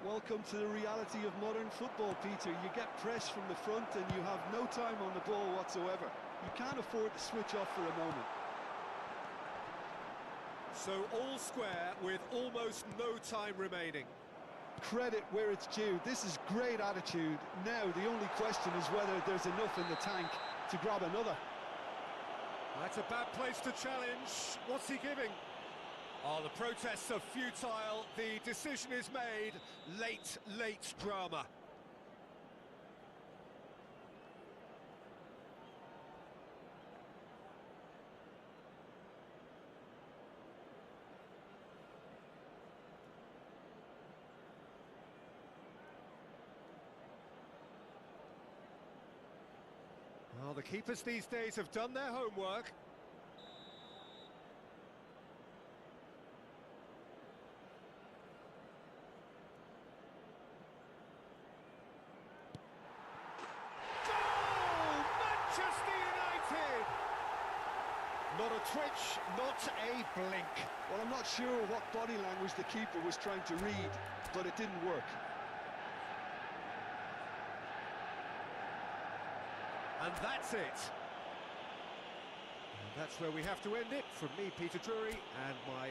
Welcome to the reality of modern football, Peter. You get pressed from the front and you have no time on the ball whatsoever. You can't afford to switch off for a moment. So all square with almost no time remaining. Credit where it's due. This is great attitude. Now the only question is whether there's enough in the tank to grab another. That's a bad place to challenge. What's he giving? Oh, the protests are futile. The decision is made. Late drama. Well, the keepers these days have done their homework. Goal! Manchester United! Not a twitch, not a blink. Well, I'm not sure what body language the keeper was trying to read, but it didn't work. And that's it. And that's where we have to end it. From me, Peter Drury, and my